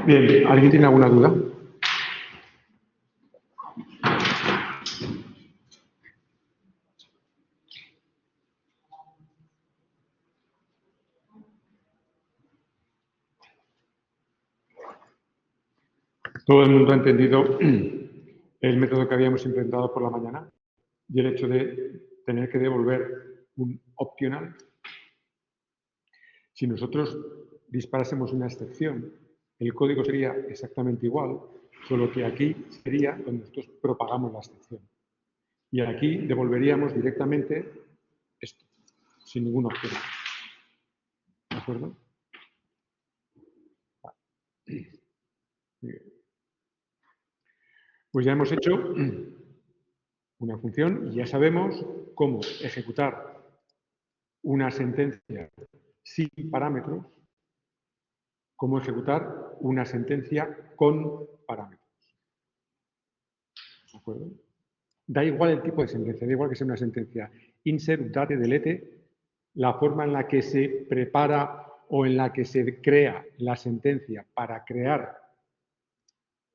Bien, ¿alguien tiene alguna duda? Todo el mundo ha entendido el método que habíamos implementado por la mañana y el hecho de tener que devolver un optional. Si nosotros disparásemos una excepción, el código sería exactamente igual, solo que aquí sería donde nosotros propagamos la excepción. Y aquí devolveríamos directamente esto, sin ninguna opción. ¿De acuerdo? Pues ya hemos hecho una función y ya sabemos cómo ejecutar una sentencia sin parámetros, cómo ejecutar una sentencia con parámetros. ¿De acuerdo? Da igual el tipo de sentencia, da igual que sea una sentencia insert, update, delete, la forma en la que se prepara o en la que se crea la sentencia para crear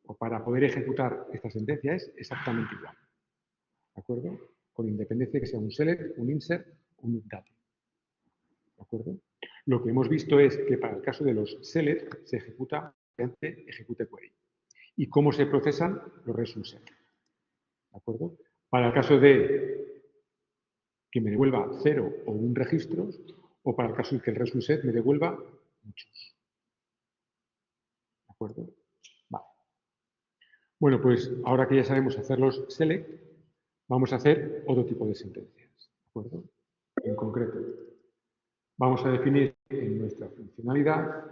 o para poder ejecutar esta sentencia es exactamente igual. ¿De acuerdo? Con independencia de que sea un select, un insert, un update. ¿De acuerdo? Lo que hemos visto es que para el caso de los select se ejecuta mediante execute query. ¿Y cómo se procesan los result set? ¿De acuerdo? Para el caso de que me devuelva 0 o un registro, o para el caso de que el result set me devuelva muchos. ¿De acuerdo? Vale. Bueno, pues ahora que ya sabemos hacer los select, vamos a hacer otro tipo de sentencias. ¿De acuerdo? En concreto, vamos a definir en nuestra funcionalidad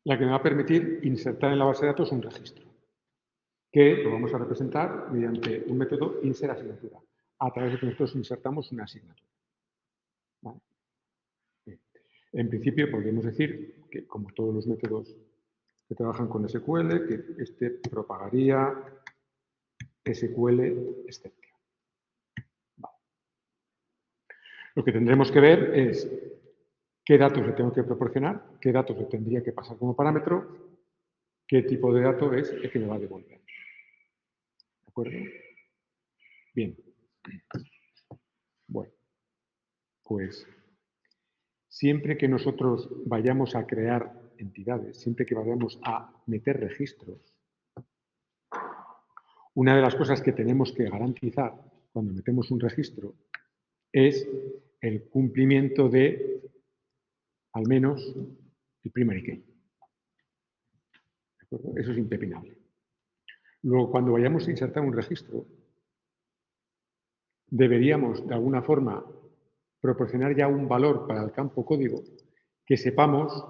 la que me va a permitir insertar en la base de datos un registro, que lo vamos a representar mediante un método insert asignatura, a través de que nosotros insertamos una asignatura. ¿Vale? En principio podemos decir que, como todos los métodos que trabajan con SQL, que este propagaría SQL exception. Vale. Lo que tendremos que ver es qué datos le tengo que proporcionar, qué datos le tendría que pasar como parámetro, qué tipo de dato es el que me va a devolver. ¿De acuerdo? Bien. Bueno, pues siempre que nosotros vayamos a crear entidades, siempre que vayamos a meter registros, una de las cosas que tenemos que garantizar cuando metemos un registro es el cumplimiento de, al menos, el primary key. ¿De acuerdo? Eso es impepinable. Luego, cuando vayamos a insertar un registro, deberíamos, de alguna forma, proporcionar ya un valor para el campo código que sepamos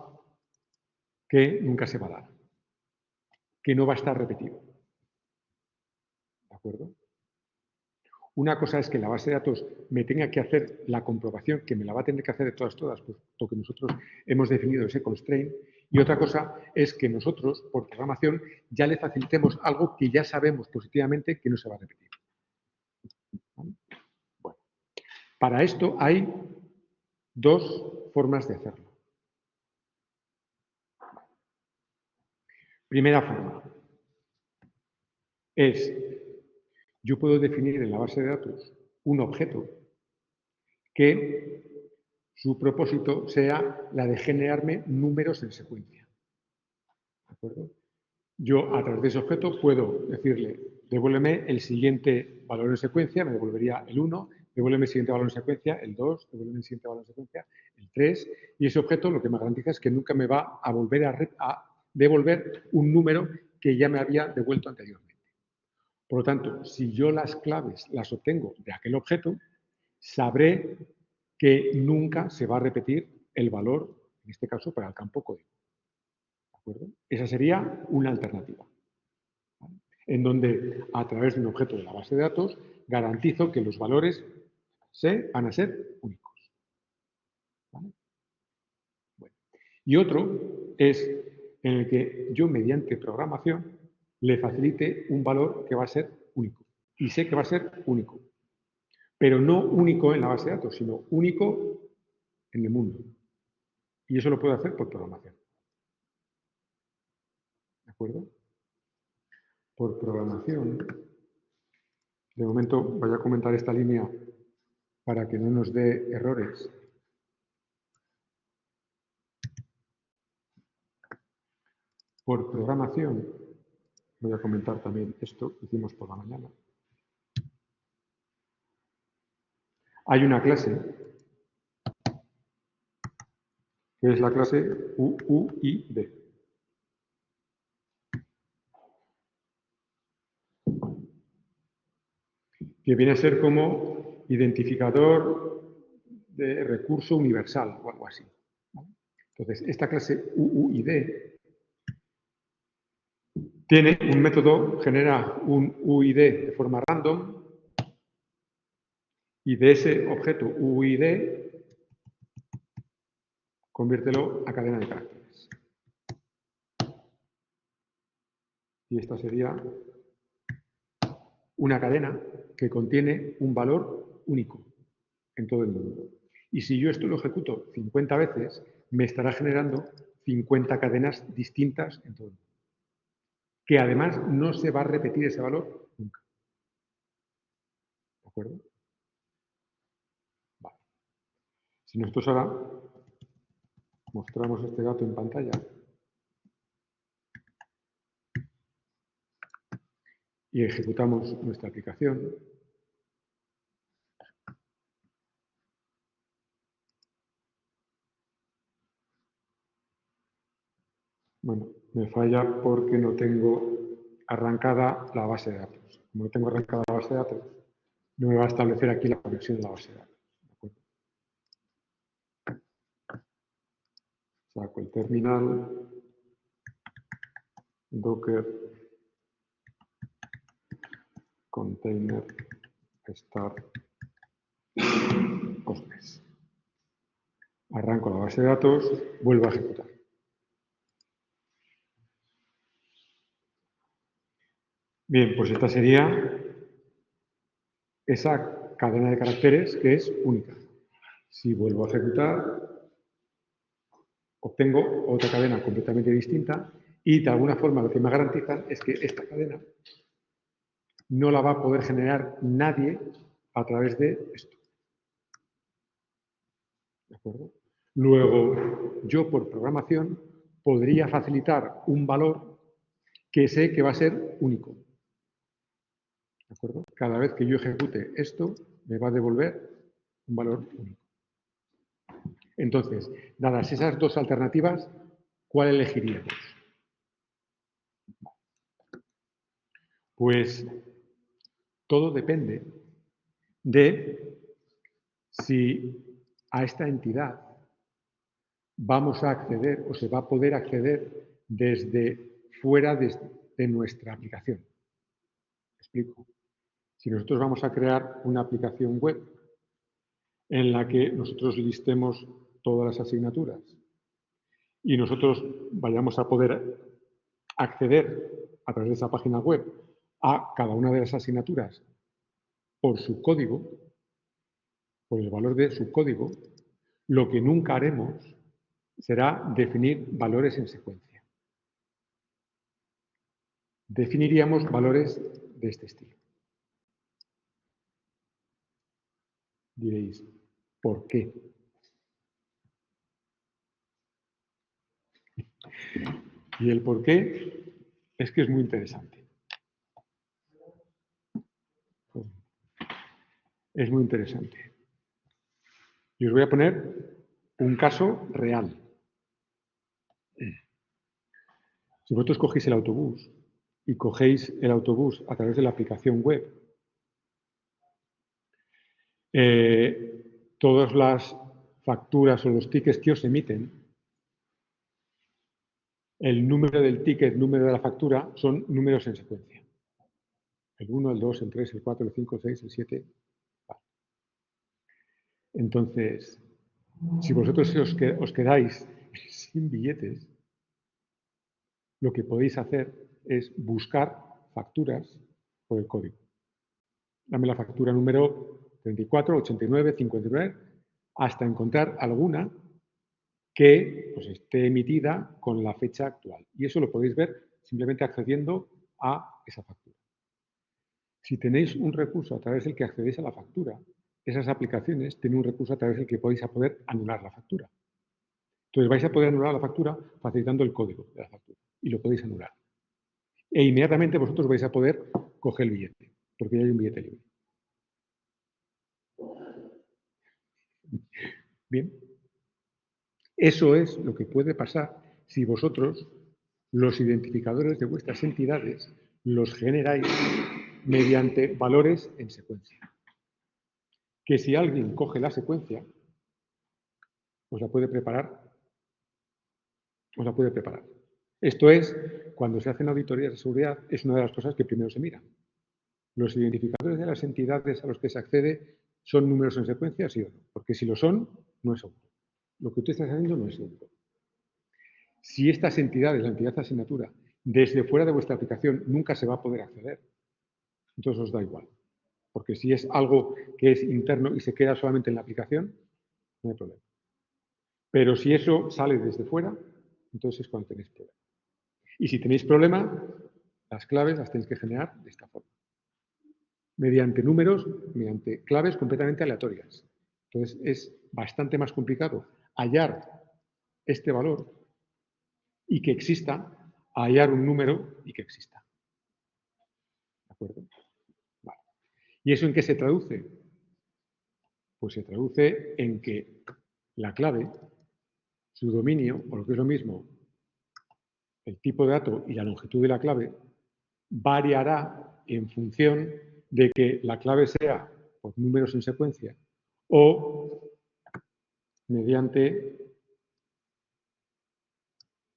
que nunca se va a dar, que no va a estar repetido. ¿De acuerdo? Una cosa es que la base de datos me tenga que hacer la comprobación, que me la va a tener que hacer de todas, puesto que nosotros hemos definido ese constraint, y otra cosa es que nosotros, por programación, ya le facilitemos algo que ya sabemos positivamente que no se va a repetir. ¿Vale? Bueno, para esto hay dos formas de hacerlo. Primera forma es, yo puedo definir en la base de datos un objeto que su propósito sea la de generarme números en secuencia. ¿De acuerdo? Yo, a través de ese objeto, puedo decirle, devuélveme el siguiente valor en secuencia, me devolvería el 1, devuélveme el siguiente valor en secuencia, el 2, devuélveme el siguiente valor en secuencia, el 3, y ese objeto lo que me garantiza es que nunca me va a volver a devolver un número que ya me había devuelto anteriormente. Por lo tanto, si yo las claves las obtengo de aquel objeto, sabré que nunca se va a repetir el valor, en este caso, para el campo código. ¿De acuerdo? Esa sería una alternativa, ¿vale? En donde, a través de un objeto de la base de datos, garantizo que los valores van a ser únicos. ¿Vale? Bueno. Y otro es en el que yo, mediante programación, le facilite un valor que va a ser único. Y sé que va a ser único. Pero no único en la base de datos, sino único en el mundo. Y eso lo puedo hacer por programación. ¿De acuerdo? Por programación. De momento voy a comentar esta línea para que no nos dé errores. Por programación, voy a comentar también esto que hicimos por la mañana. Hay una clase que es la clase UUID. Que viene a ser como identificador de recurso universal o algo así. Entonces, esta clase UUID tiene un método, genera un UID de forma random y de ese objeto UID conviértelo a cadena de caracteres. Y esta sería una cadena que contiene un valor único en todo el mundo. Y si yo esto lo ejecuto 50 veces, me estará generando 50 cadenas distintas en todo el mundo. Que además no se va a repetir ese valor nunca. ¿De acuerdo? Vale. Si nosotros ahora mostramos este dato en pantalla y ejecutamos nuestra aplicación, bueno, me falla porque no tengo arrancada la base de datos. Como no tengo arrancada la base de datos, no me va a establecer aquí la conexión de la base de datos. ¿De acuerdo? Saco el terminal, docker, container, start, Postgres. Arranco la base de datos, vuelvo a ejecutar. Bien, pues esta sería esa cadena de caracteres que es única. Si vuelvo a ejecutar, obtengo otra cadena completamente distinta y de alguna forma lo que me garantizan es que esta cadena no la va a poder generar nadie a través de esto. ¿De acuerdo? Luego, yo por programación podría facilitar un valor que sé que va a ser único. ¿De acuerdo? Cada vez que yo ejecute esto, me va a devolver un valor único. Entonces, dadas esas dos alternativas, ¿cuál elegiríamos? Pues todo depende de si a esta entidad vamos a acceder o se va a poder acceder desde fuera de nuestra aplicación. ¿Me explico? Si nosotros vamos a crear una aplicación web en la que nosotros listemos todas las asignaturas y nosotros vayamos a poder acceder a través de esa página web a cada una de las asignaturas por su código, por el valor de su código, lo que nunca haremos será definir valores en secuencia. Definiríamos valores de este estilo. Diréis, ¿por qué? Y el por qué es que es muy interesante. Es muy interesante. Y os voy a poner un caso real. Si vosotros cogéis el autobús y cogéis el autobús a través de la aplicación web, todas las facturas o los tickets que os emiten, el número del ticket, número de la factura, son números en secuencia. El 1, el 2, el 3, el 4, el 5, el 6, el 7. Vale. Entonces, si vosotros os quedáis sin billetes, lo que podéis hacer es buscar facturas por el código. Dame la factura número 34, 89, 59, hasta encontrar alguna que pues, esté emitida con la fecha actual. Y eso lo podéis ver simplemente accediendo a esa factura. Si tenéis un recurso a través del que accedéis a la factura, esas aplicaciones tienen un recurso a través del que podéis poder anular la factura. Entonces vais a poder anular la factura facilitando el código de la factura y lo podéis anular. E inmediatamente vosotros vais a poder coger el billete, porque ya hay un billete libre. Bien. Eso es lo que puede pasar si vosotros los identificadores de vuestras entidades los generáis mediante valores en secuencia. Que si alguien coge la secuencia, os la puede preparar. Os la puede preparar. Esto es, cuando se hacen auditorías de seguridad, es una de las cosas que primero se miran. Los identificadores de las entidades a los que se accede son números en secuencia, sí o no. Porque si lo son, no es seguro. Lo que usted está haciendo no es seguro. Si estas entidades, la entidad de asignatura, desde fuera de vuestra aplicación nunca se va a poder acceder, entonces os da igual. Porque si es algo que es interno y se queda solamente en la aplicación, no hay problema. Pero si eso sale desde fuera, entonces es cuando tenéis problema. Y si tenéis problema, las claves las tenéis que generar de esta forma. Mediante números, mediante claves completamente aleatorias. Entonces es bastante más complicado hallar este valor y que exista, a hallar un número y que exista. ¿De acuerdo? Vale. ¿Y eso en qué se traduce? Pues se traduce en que la clave, su dominio, o lo que es lo mismo, el tipo de dato y la longitud de la clave, variará en función de que la clave sea por números en secuencia o mediante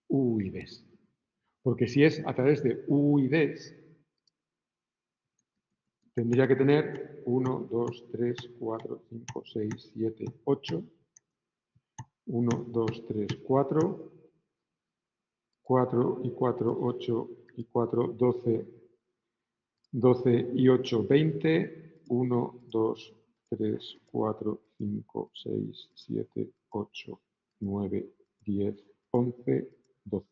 UIDs. Porque si es a través de UIDs, tendría que tener 1, 2, 3, 4, 5, 6, 7, 8. 1, 2, 3, 4. 4 y 4, 8 y 4, 12. 12 y 8, 20. 1, 2, 3, 4, 5, 6, 7, 8, 9, 10, 11, 12.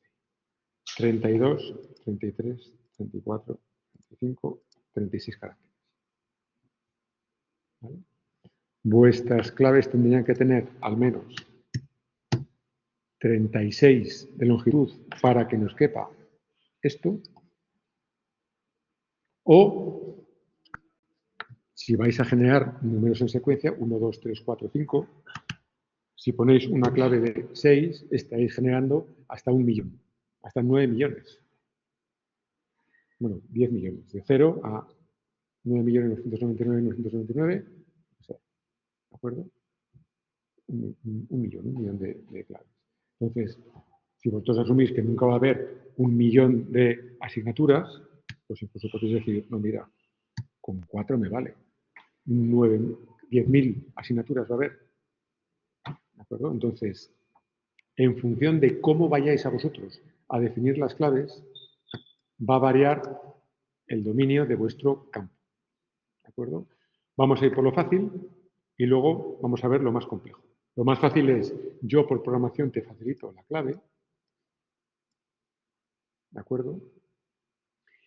32, 33, 34, 35, 36 caracteres. ¿Vale? Vuestras claves tendrían que tener al menos 36 de longitud para que nos quepa esto. O si vais a generar números en secuencia, 1, 2, 3, 4, 5, si ponéis una clave de 6, estaréis generando hasta 1 millón, hasta 9 millones. Bueno, 10 millones, de 0 a 9.999.999, o sea, ¿de acuerdo? Un millón de claves. Entonces, si vosotros asumís que nunca va a haber 1 millón de asignaturas, pues incluso podéis decir, no, mira, con 4 me vale. 10.000 asignaturas va a haber. ¿De acuerdo? Entonces, en función de cómo vayáis a vosotros a definir las claves, va a variar el dominio de vuestro campo. ¿De acuerdo? Vamos a ir por lo fácil y luego vamos a ver lo más complejo. Lo más fácil es, yo por programación te facilito la clave, ¿de acuerdo?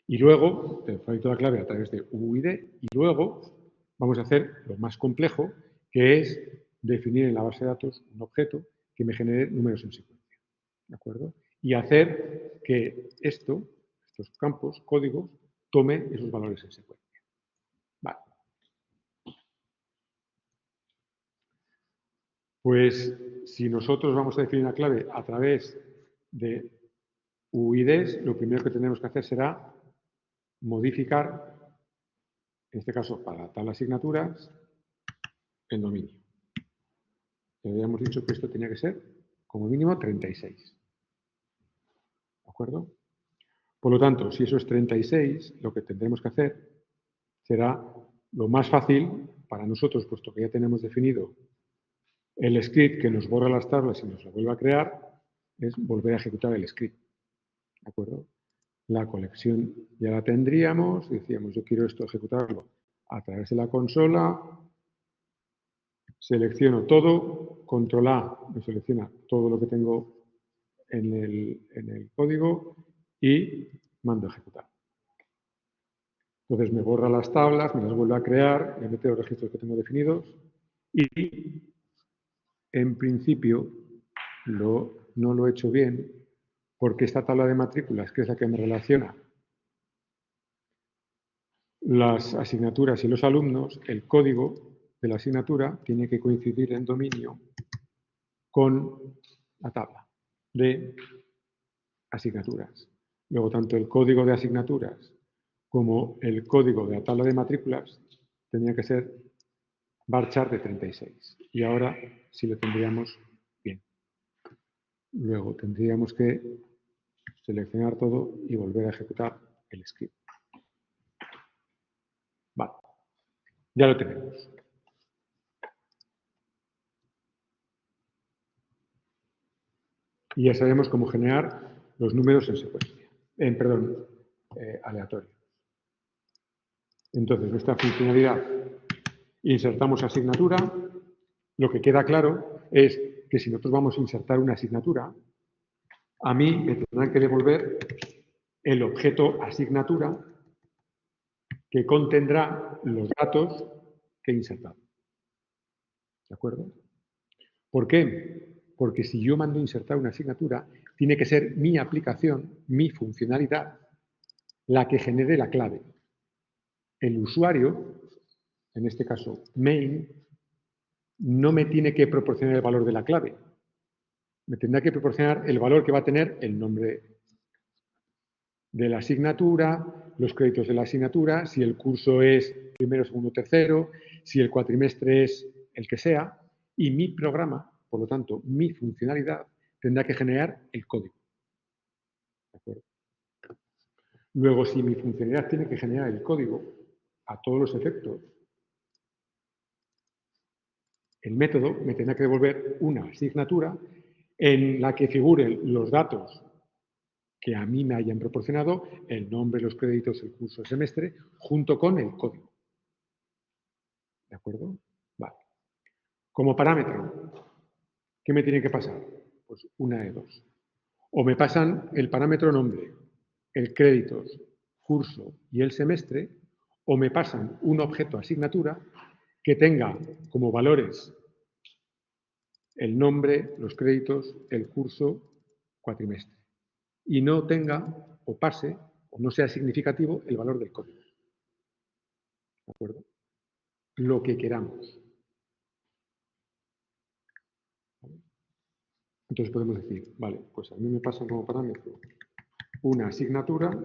Y luego te facilito la clave a través de UID y luego vamos a hacer lo más complejo, que es definir en la base de datos un objeto que me genere números en secuencia, ¿de acuerdo? Y hacer que estos campos, códigos, tome esos valores en secuencia. Vale. Pues si nosotros vamos a definir una clave a través de UIDs, lo primero que tenemos que hacer será modificar, en este caso para la tabla de asignaturas, el dominio. Ya habíamos dicho que esto tenía que ser como mínimo 36. ¿De acuerdo? Por lo tanto, si eso es 36, lo que tendremos que hacer será lo más fácil para nosotros, puesto que ya tenemos definido el script que nos borra las tablas y nos lo vuelve a crear, es volver a ejecutar el script. ¿De acuerdo? La conexión ya la tendríamos, decíamos, yo quiero esto ejecutarlo a través de la consola, selecciono todo, control A me selecciona todo lo que tengo en el código y mando a ejecutar. Entonces me borra las tablas, me las vuelve a crear, me mete los registros que tengo definidos y en principio no lo he hecho bien porque esta tabla de matrículas, que es la que me relaciona las asignaturas y los alumnos, el código de la asignatura tiene que coincidir en dominio con la tabla de asignaturas. Luego, tanto el código de asignaturas como el código de la tabla de matrículas tenía que ser varchar de 36. Y ahora sí lo tendríamos bien. Luego tendríamos que seleccionar todo y volver a ejecutar el script. Vale. Ya lo tenemos. Y ya sabemos cómo generar los números en secuencia. Aleatorios. Entonces, nuestra funcionalidad, insertamos asignatura. Lo que queda claro es que si nosotros vamos a insertar una asignatura, a mí me tendrán que devolver el objeto asignatura que contendrá los datos que he insertado. ¿De acuerdo? ¿Por qué? Porque si yo mando a insertar una asignatura, tiene que ser mi aplicación, mi funcionalidad, la que genere la clave. El usuario, en este caso main, no me tiene que proporcionar el valor de la clave. Me tendrá que proporcionar el valor que va a tener el nombre de la asignatura, los créditos de la asignatura, si el curso es primero, segundo, tercero, si el cuatrimestre es el que sea, y mi programa, por lo tanto, mi funcionalidad, tendrá que generar el código. ¿De acuerdo? Luego, si mi funcionalidad tiene que generar el código a todos los efectos, el método me tendrá que devolver una asignatura en la que figuren los datos que a mí me hayan proporcionado, el nombre, los créditos, el curso, el semestre, junto con el código. ¿De acuerdo? Vale. Como parámetro, ¿qué me tiene que pasar? Pues una de dos. O me pasan el parámetro nombre, el créditos, curso y el semestre, o me pasan un objeto asignatura que tenga como valores el nombre, los créditos, el curso, cuatrimestre. Y no tenga o pase o no sea significativo el valor del código. ¿De acuerdo? Lo que queramos. Entonces podemos decir, vale, pues a mí me pasan como parámetro una asignatura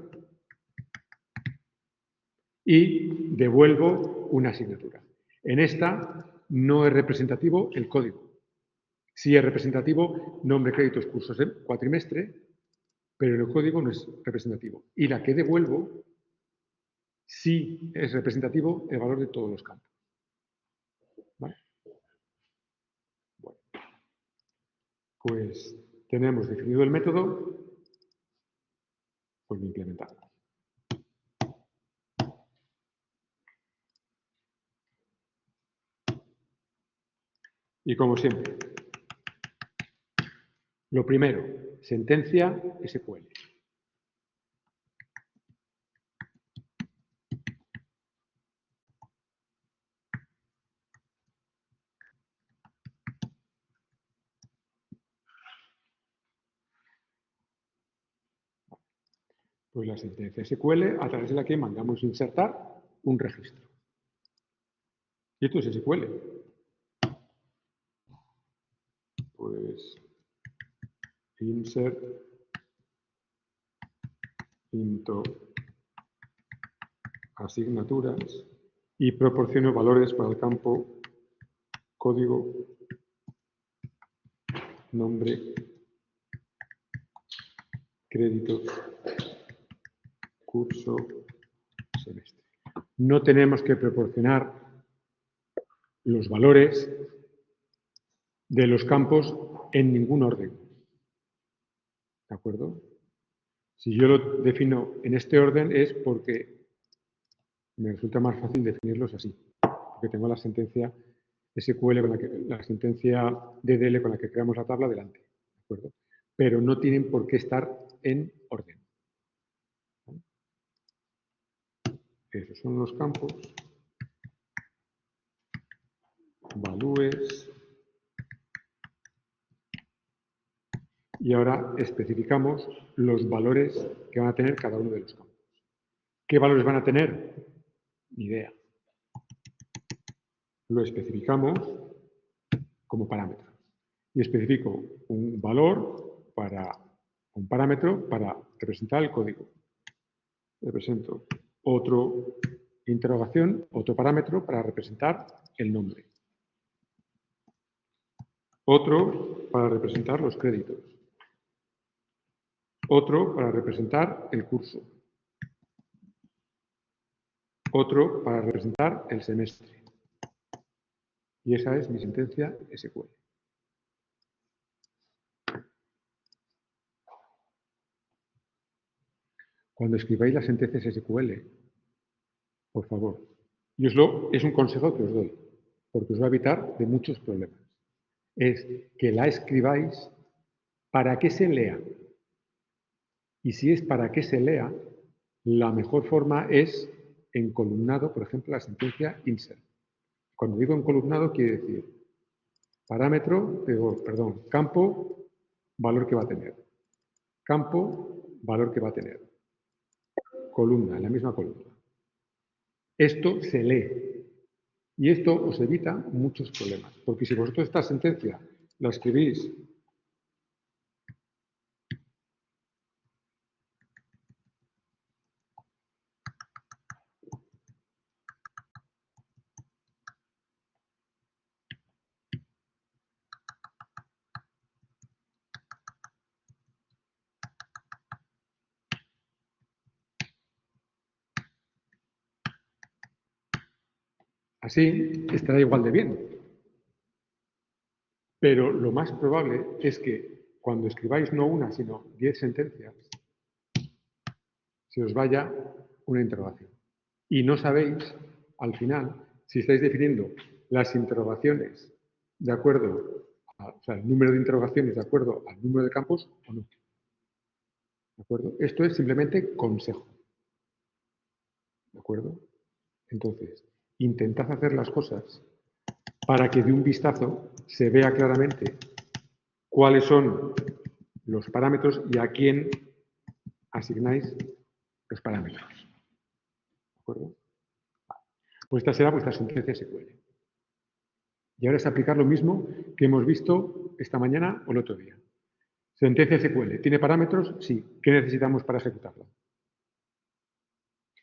y devuelvo una asignatura. En esta no es representativo el código. Sí es representativo nombre, créditos, cursos, cuatrimestre, pero el código no es representativo. Y la que devuelvo sí es representativo el valor de todos los campos. ¿Vale? Bueno, pues tenemos definido el método, pues lo implementamos. Y como siempre, lo primero, sentencia SQL. Pues la sentencia SQL a través de la que mandamos insertar un registro. Y esto es SQL. Pues insert into asignaturas y proporciono valores para el campo código, nombre, crédito, curso, semestre. No tenemos que proporcionar los valores de los campos en ningún orden. ¿De acuerdo? Si yo lo defino en este orden es porque me resulta más fácil definirlos así, porque tengo la sentencia SQL con la sentencia DDL con la que creamos la tabla delante, ¿de acuerdo? Pero no tienen por qué estar en orden. Esos son los campos, valúes, y ahora especificamos los valores que van a tener cada uno de los campos. ¿Qué valores van a tener? Ni idea. Lo especificamos como parámetro. Y especifico un valor para un parámetro para representar el código. Represento otro interrogación, otro parámetro para representar el nombre. Otro para representar los créditos. Otro para representar el curso. Otro para representar el semestre. Y esa es mi sentencia SQL. Cuando escribáis las sentencias SQL, por favor, y es un consejo que os doy, porque os va a evitar de muchos problemas. Es que la escribáis para que se lea. Y si es para que se lea, la mejor forma es en columnado, por ejemplo, la sentencia insert. Cuando digo en columnado, quiere decir parámetro, campo, valor que va a tener. Campo, valor que va a tener. Columna, en la misma columna. Esto se lee. Y esto os evita muchos problemas. Porque si vosotros esta sentencia la escribís así, estará igual de bien. Pero lo más probable es que cuando escribáis no una, sino 10 sentencias, se os vaya una interrogación. Y no sabéis, al final, si estáis definiendo las interrogaciones de acuerdo, o sea, el número de interrogaciones de acuerdo al número de campos o no. ¿De acuerdo? Esto es simplemente consejo. ¿De acuerdo? Entonces, intentad hacer las cosas para que de un vistazo se vea claramente cuáles son los parámetros y a quién asignáis los parámetros. ¿De acuerdo? Pues esta será vuestra sentencia SQL. Y ahora es aplicar lo mismo que hemos visto esta mañana o el otro día. Sentencia SQL. ¿Tiene parámetros? Sí. ¿Qué necesitamos para ejecutarla?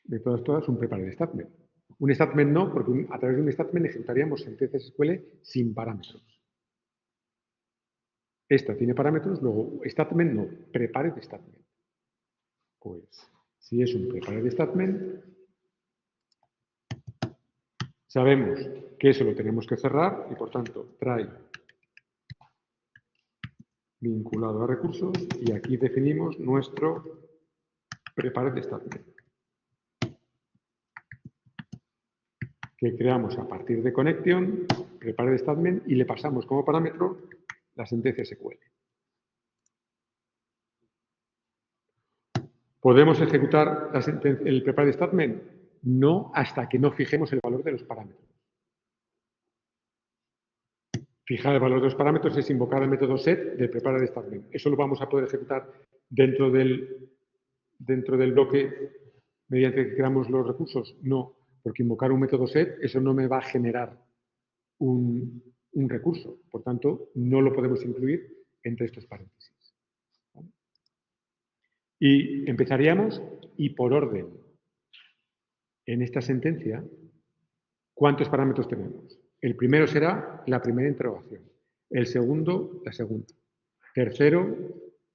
De todas, un prepared statement. Un statement no, porque a través de un statement ejecutaríamos sentencias SQL sin parámetros. Esta tiene parámetros, luego statement no, prepared statement. Pues si es un prepared statement, sabemos que eso lo tenemos que cerrar y por tanto try vinculado a recursos y aquí definimos nuestro prepared statement que creamos a partir de connection, prepared statement y le pasamos como parámetro la sentencia SQL. ¿Podemos ejecutar el prepared statement? No, hasta que no fijemos el valor de los parámetros. Fijar el valor de los parámetros es invocar el método set del prepared statement. Eso lo vamos a poder ejecutar dentro del bloque mediante que creamos los recursos. No, porque invocar un método set, eso no me va a generar un recurso. Por tanto, no lo podemos incluir entre estos paréntesis. ¿Vale? Y empezaríamos, y por orden, en esta sentencia, ¿cuántos parámetros tenemos? El primero será la primera interrogación. El segundo, la segunda. Tercero,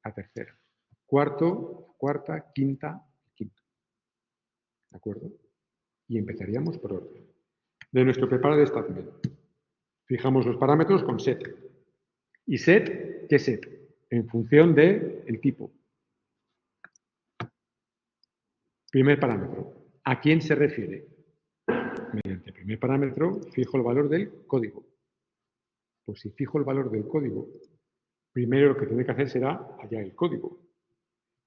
la tercera. Cuarto, cuarta, quinta, quinto. ¿De acuerdo? Y empezaríamos por orden. De nuestro prepared statement. Fijamos los parámetros con set. ¿Y set? ¿Qué set? En función del tipo. Primer parámetro. ¿A quién se refiere? Mediante el primer parámetro fijo el valor del código. Pues si fijo el valor del código, primero lo que tendré que hacer será hallar el código,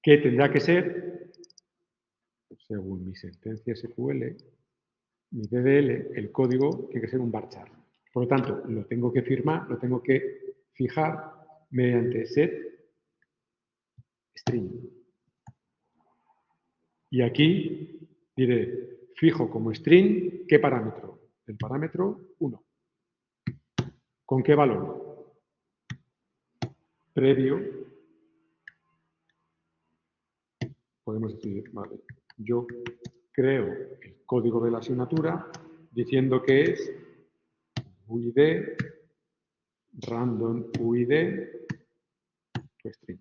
que tendrá que ser, según mi sentencia SQL, mi DDL, el código tiene que ser un varchar. Por lo tanto, lo tengo que firmar, lo tengo que fijar mediante set string. Y aquí diré, fijo como string, ¿qué parámetro? El parámetro 1. ¿Con qué valor? Previo. Podemos decir, vale, yo creo el código de la asignatura diciendo que es UID, random UID, string.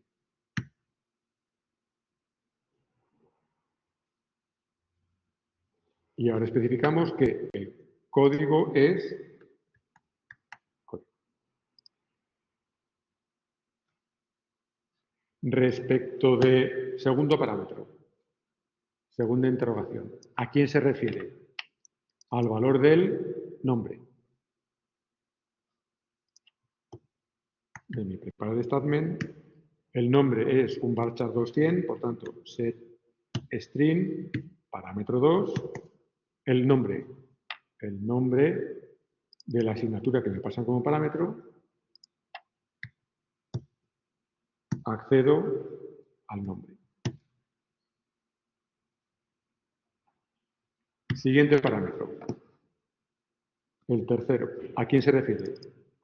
Y ahora especificamos que el código es código. Respecto de segundo parámetro, segunda interrogación, ¿a quién se refiere? Al valor del nombre. De mi prepared statement, el nombre es un varchar 200, por tanto, set string, parámetro 2, el nombre de la asignatura que me pasan como parámetro, accedo al nombre. Siguiente parámetro. El tercero. ¿A quién se refiere?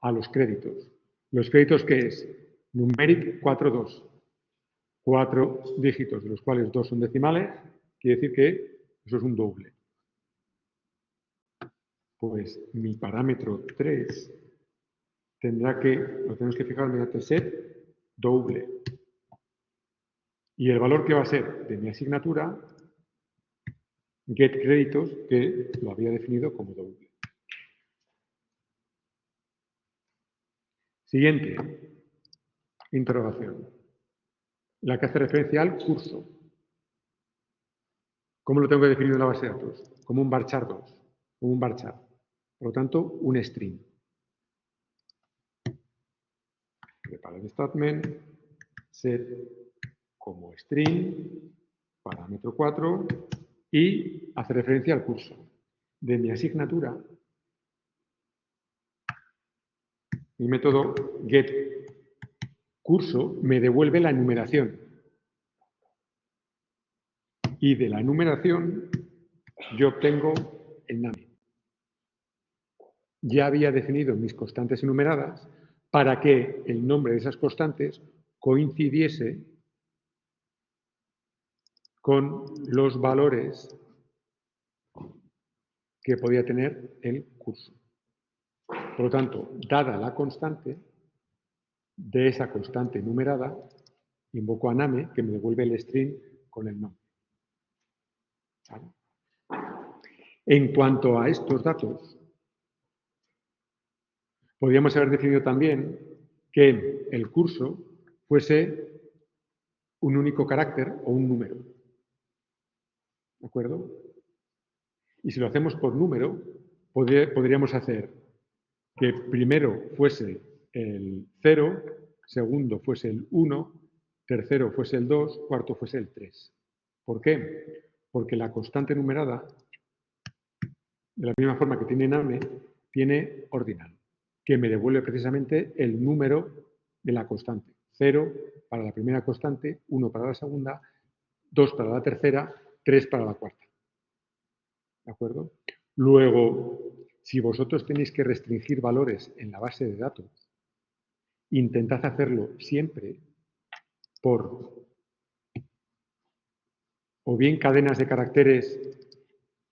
A los créditos. ¿Los créditos qué es? Numeric 42. 4 dígitos, de los cuales 2 son decimales, quiere decir que eso es un doble. Pues mi parámetro 3 lo tenemos que fijar mediante set doble. Y el valor que va a ser de mi asignatura, get créditos, que lo había definido como doble. Siguiente interrogación. La que hace referencia al curso. ¿Cómo lo tengo que definir en la base de datos? Como un varchar 2, como un varchar. Por lo tanto, un string. Prepara el statement, set como string, parámetro 4, y hace referencia al curso. De mi asignatura, mi método getCurso me devuelve la enumeración. Y de la enumeración yo obtengo el NAME. Ya había definido mis constantes enumeradas para que el nombre de esas constantes coincidiese con los valores que podía tener el curso. Por lo tanto, dada la constante, de esa constante enumerada, invoco a NAME, que me devuelve el string con el nombre. ¿Vale? En cuanto a estos datos, podríamos haber definido también que el curso fuese un único carácter o un número. ¿De acuerdo? Y si lo hacemos por número, podríamos hacer que primero fuese el 0, segundo fuese el 1, tercero fuese el 2, cuarto fuese el 3. ¿Por qué? Porque la constante numerada, de la misma forma que tiene NAME, tiene ordinal, que me devuelve precisamente el número de la constante. 0 para la primera constante, 1 para la segunda, 2 para la tercera, 3 para la cuarta. ¿De acuerdo? Luego, si vosotros tenéis que restringir valores en la base de datos, intentad hacerlo siempre por o bien cadenas de caracteres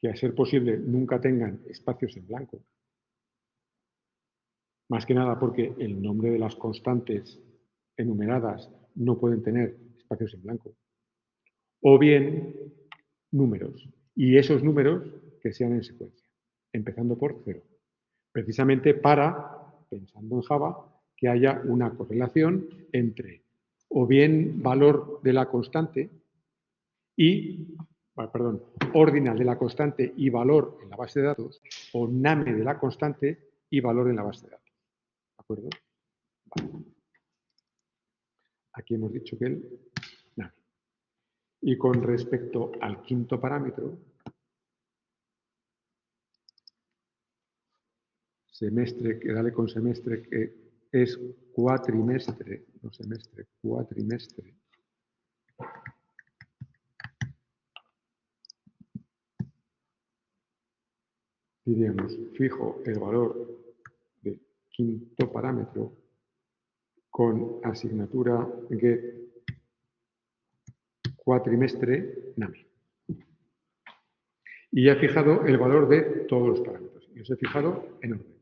que, a ser posible, nunca tengan espacios en blanco. Más que nada porque el nombre de las constantes enumeradas no pueden tener espacios en blanco. O bien números. Y esos números que sean en secuencia, empezando por 0. Precisamente para, pensando en Java, que haya una correlación entre o bien valor de la constante y ordinal de la constante y valor en la base de datos, o name de la constante y valor en la base de datos. ¿De acuerdo? Vale. Aquí hemos dicho que el name. Y con respecto al quinto parámetro, semestre, que dale con semestre, que es cuatrimestre, no semestre, cuatrimestre. Diríamos, fijo el valor del quinto parámetro con asignatura get cuatrimestre name. Y he fijado el valor de todos los parámetros. Y los he fijado en orden.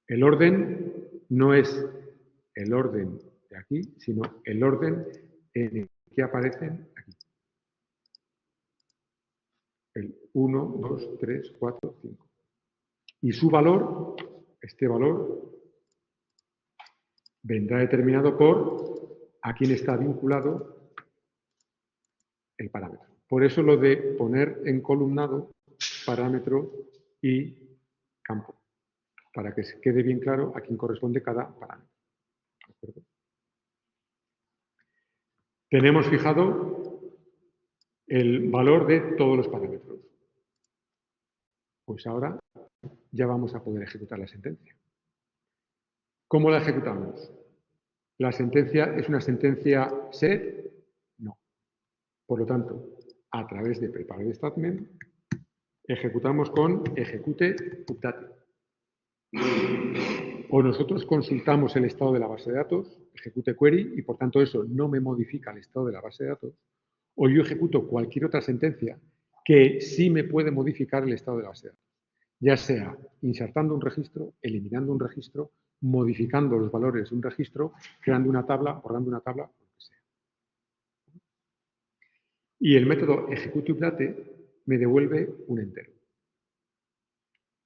El orden no es el orden de aquí, sino el orden en el que aparecen aquí. El 1, 2, 3, 4, 5. Y su valor, este valor, vendrá determinado por a quién está vinculado el parámetro. Por eso lo de poner en columnado parámetro y campo, para que se quede bien claro a quién corresponde cada parámetro. ¿De acuerdo? Tenemos fijado el valor de todos los parámetros. Pues ahora ya vamos a poder ejecutar la sentencia. ¿Cómo la ejecutamos? ¿La sentencia es una sentencia set? No. Por lo tanto, a través de prepared statement, ejecutamos con execute update. O nosotros consultamos el estado de la base de datos, ejecute query, y por tanto eso no me modifica el estado de la base de datos, o yo ejecuto cualquier otra sentencia que sí me puede modificar el estado de la base de datos, ya sea insertando un registro, eliminando un registro, modificando los valores de un registro, creando una tabla, borrando una tabla, lo que sea. Y el método execute update me devuelve un entero.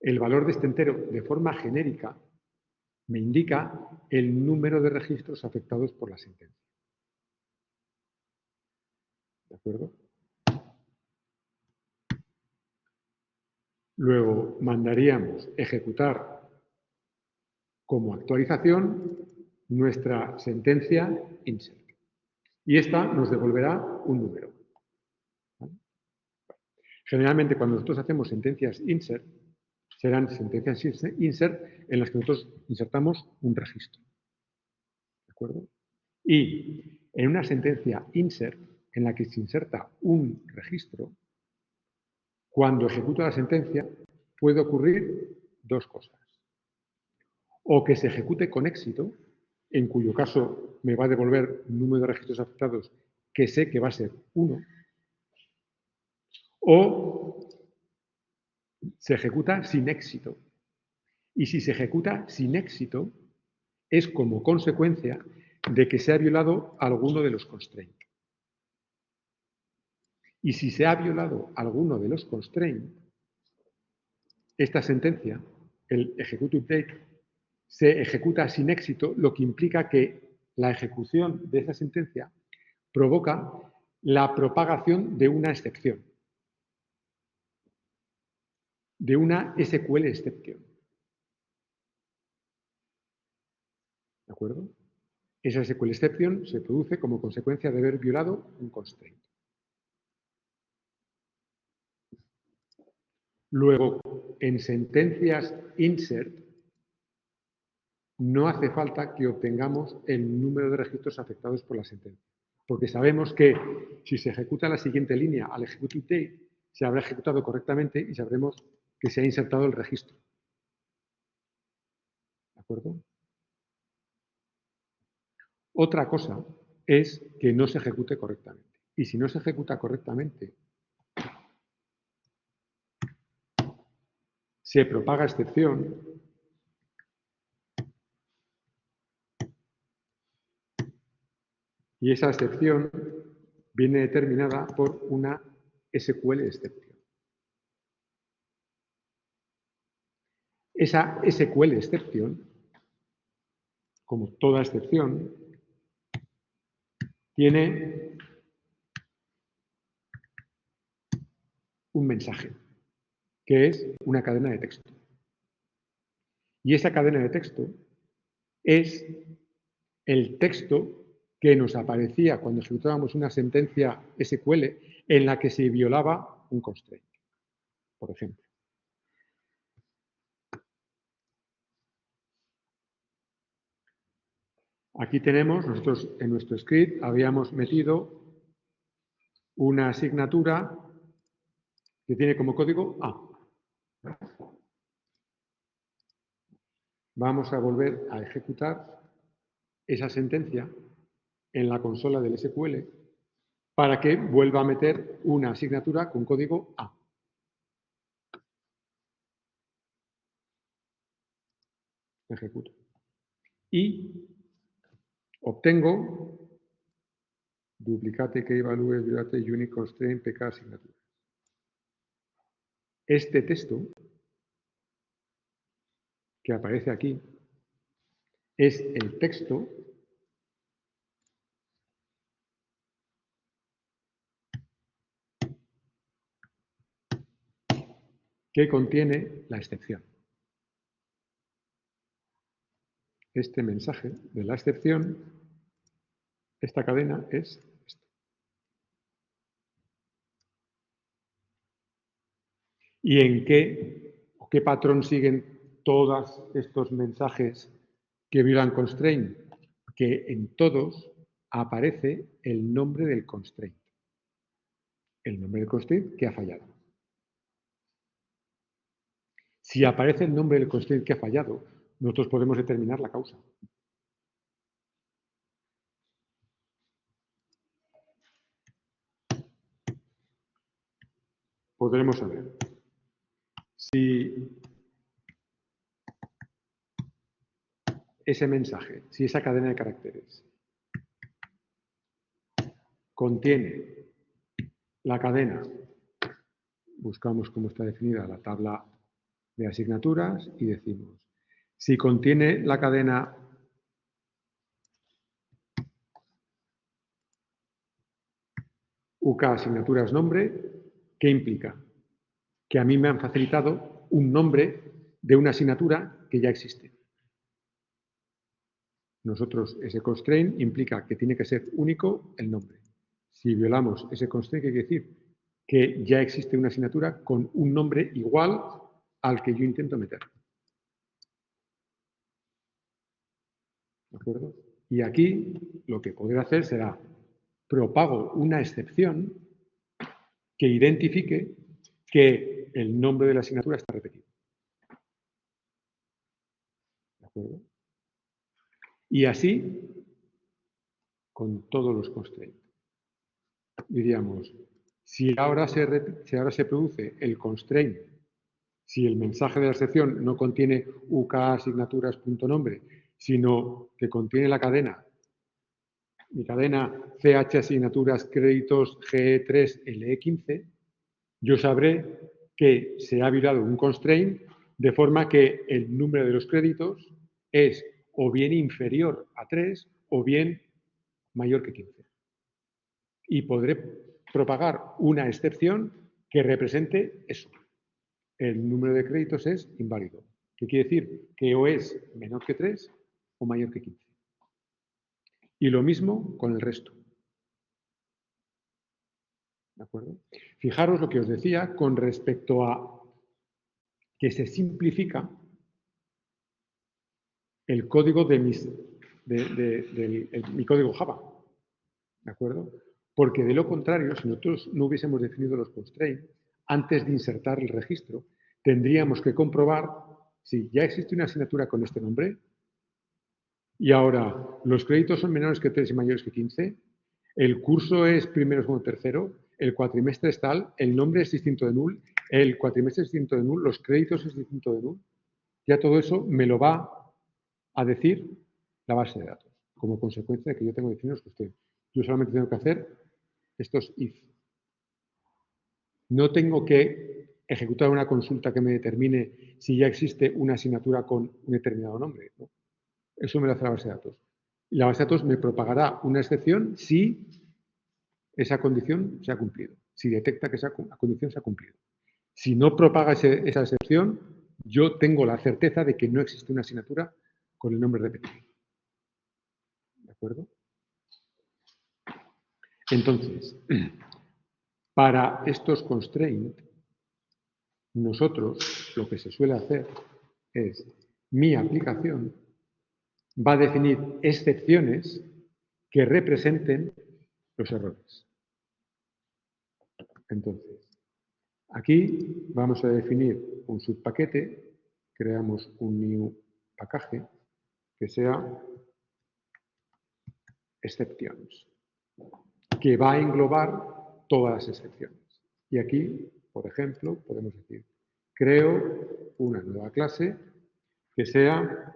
El valor de este entero, de forma genérica, me indica el número de registros afectados por la sentencia. ¿De acuerdo? Luego mandaríamos ejecutar como actualización nuestra sentencia insert. Y esta nos devolverá un número. ¿Vale? Generalmente cuando nosotros hacemos sentencias insert, serán sentencias insert en las que nosotros insertamos un registro. ¿De acuerdo? Y en una sentencia insert en la que se inserta un registro, cuando ejecuto la sentencia puede ocurrir dos cosas. O que se ejecute con éxito, en cuyo caso me va a devolver un número de registros afectados que sé que va a ser 1, o se ejecuta sin éxito. Y si se ejecuta sin éxito, es como consecuencia de que se ha violado alguno de los constraints. Y si se ha violado alguno de los constraints, esta sentencia, el execute update, se ejecuta sin éxito, lo que implica que la ejecución de esa sentencia provoca la propagación de una excepción, de una SQL exception. ¿De acuerdo? Esa SQL exception se produce como consecuencia de haber violado un constraint. Luego, en sentencias insert, no hace falta que obtengamos el número de registros afectados por la sentencia, porque sabemos que si se ejecuta la siguiente línea al execute update, se habrá ejecutado correctamente y sabremos que se ha insertado el registro. ¿De acuerdo? Otra cosa es que no se ejecute correctamente. Y si no se ejecuta correctamente, se propaga excepción y esa excepción viene determinada por una SQL exception. Esa SQL exception, como toda excepción, tiene un mensaje, que es una cadena de texto. Y esa cadena de texto es el texto que nos aparecía cuando ejecutábamos una sentencia SQL en la que se violaba un constraint, por ejemplo. Aquí tenemos, nosotros en nuestro script habíamos metido una asignatura que tiene como código A. Vamos a volver a ejecutar esa sentencia en la consola del SQL para que vuelva a meter una asignatura con código A. Ejecuto. Y obtengo duplicate key values duplicate unique constraint pk asignatura. Este texto que aparece aquí es el texto que contiene la excepción. Este mensaje de la excepción, esta cadena es esto. ¿Y en qué patrón siguen todos estos mensajes que violan constraint? Que en todos aparece el nombre del constraint. El nombre del constraint que ha fallado. Si aparece el nombre del constraint que ha fallado, nosotros podemos determinar la causa. Podremos saber si ese mensaje, si esa cadena de caracteres contiene la cadena, buscamos cómo está definida la tabla de asignaturas y decimos, si contiene la cadena UK asignaturas nombre, ¿qué implica? Que a mí me han facilitado un nombre de una asignatura que ya existe. Nosotros, ese constraint implica que tiene que ser único el nombre. Si violamos ese constraint, ¿qué quiere decir? Que ya existe una asignatura con un nombre igual al que yo intento meter. ¿De acuerdo? Y aquí lo que podré hacer será propago una excepción que identifique que el nombre de la asignatura está repetido. ¿De acuerdo? Y así con todos los constraints. Diríamos, si ahora se produce el constraint, si el mensaje de la excepción no contiene UK asignaturas.nombre, sino que contiene la cadena, mi cadena CH asignaturas créditos GE3 LE15, yo sabré que se ha violado un constraint de forma que el número de los créditos es o bien inferior a 3 o bien mayor que 15. Y podré propagar una excepción que represente eso. El número de créditos es inválido. ¿Qué quiere decir? Que o es menor que 3 o mayor que 15. Y lo mismo con el resto. ¿De acuerdo? Fijaros lo que os decía con respecto a que se simplifica el código de mi código Java. ¿De acuerdo? Porque de lo contrario, si nosotros no hubiésemos definido los constraints, antes de insertar el registro, tendríamos que comprobar si ya existe una asignatura con este nombre y ahora los créditos son menores que 3 y mayores que 15, el curso es primero, segundo, tercero, el cuatrimestre es tal, el nombre es distinto de null, el cuatrimestre es distinto de null, los créditos es distinto de null. Ya todo eso me lo va a decir la base de datos, como consecuencia de que yo tengo definidos los constraints. Yo solamente tengo que hacer estos if. No tengo que ejecutar una consulta que me determine si ya existe una asignatura con un determinado nombre, ¿no? Eso me lo hace la base de datos. Y la base de datos me propagará una excepción si esa condición se ha cumplido. si detecta que esa condición se ha cumplido. Si no propaga esa excepción, yo tengo la certeza de que no existe una asignatura con el nombre repetido. ¿De acuerdo? Entonces, para estos constraints, nosotros lo que se suele hacer es, mi aplicación va a definir excepciones que representen los errores. Entonces, aquí vamos a definir un subpaquete, creamos un new package que sea exceptions, que va a englobar todas las excepciones. Y aquí, por ejemplo, podemos decir, creo una nueva clase que sea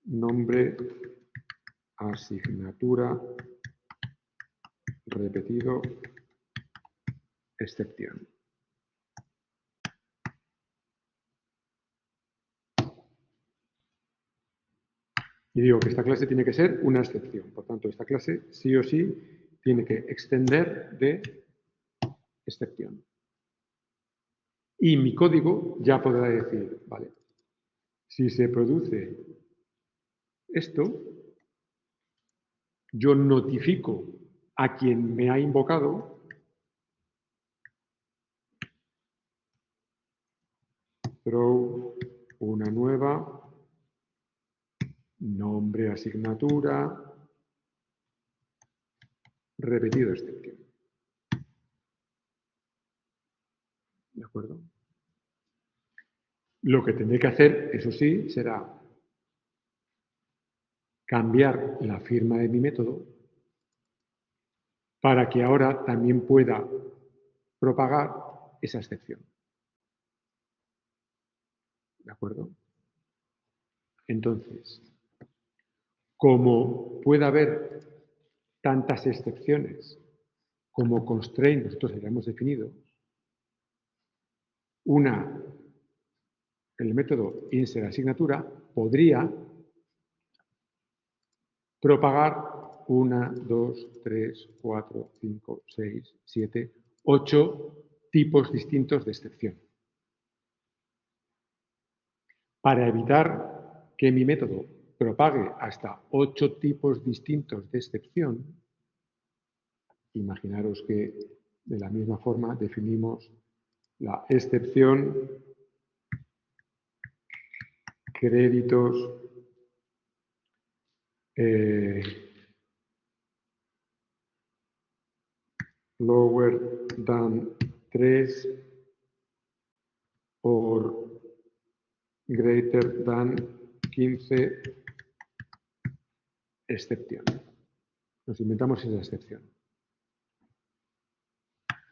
nombre asignatura repetido excepción. Y digo que esta clase tiene que ser una excepción. Por tanto, esta clase sí o sí tiene que extender de excepción. Y mi código ya podrá decir, vale, si se produce esto, yo notifico a quien me ha invocado throw una nueva nombre asignatura repetido excepción. ¿De acuerdo? Lo que tendré que hacer, eso sí, será cambiar la firma de mi método para que ahora también pueda propagar esa excepción. ¿De acuerdo? Entonces, como puede haber tantas excepciones como constraints nosotros hayamos definido, el método insert asignatura podría propagar 1, 2, 3, 4, 5, 6, 7, 8 tipos distintos de excepción. Para evitar que mi método propague hasta 8 tipos distintos de excepción, imaginaros que de la misma forma definimos la excepción créditos lower than 3 or greater than 15 excepción. Nos inventamos esa excepción.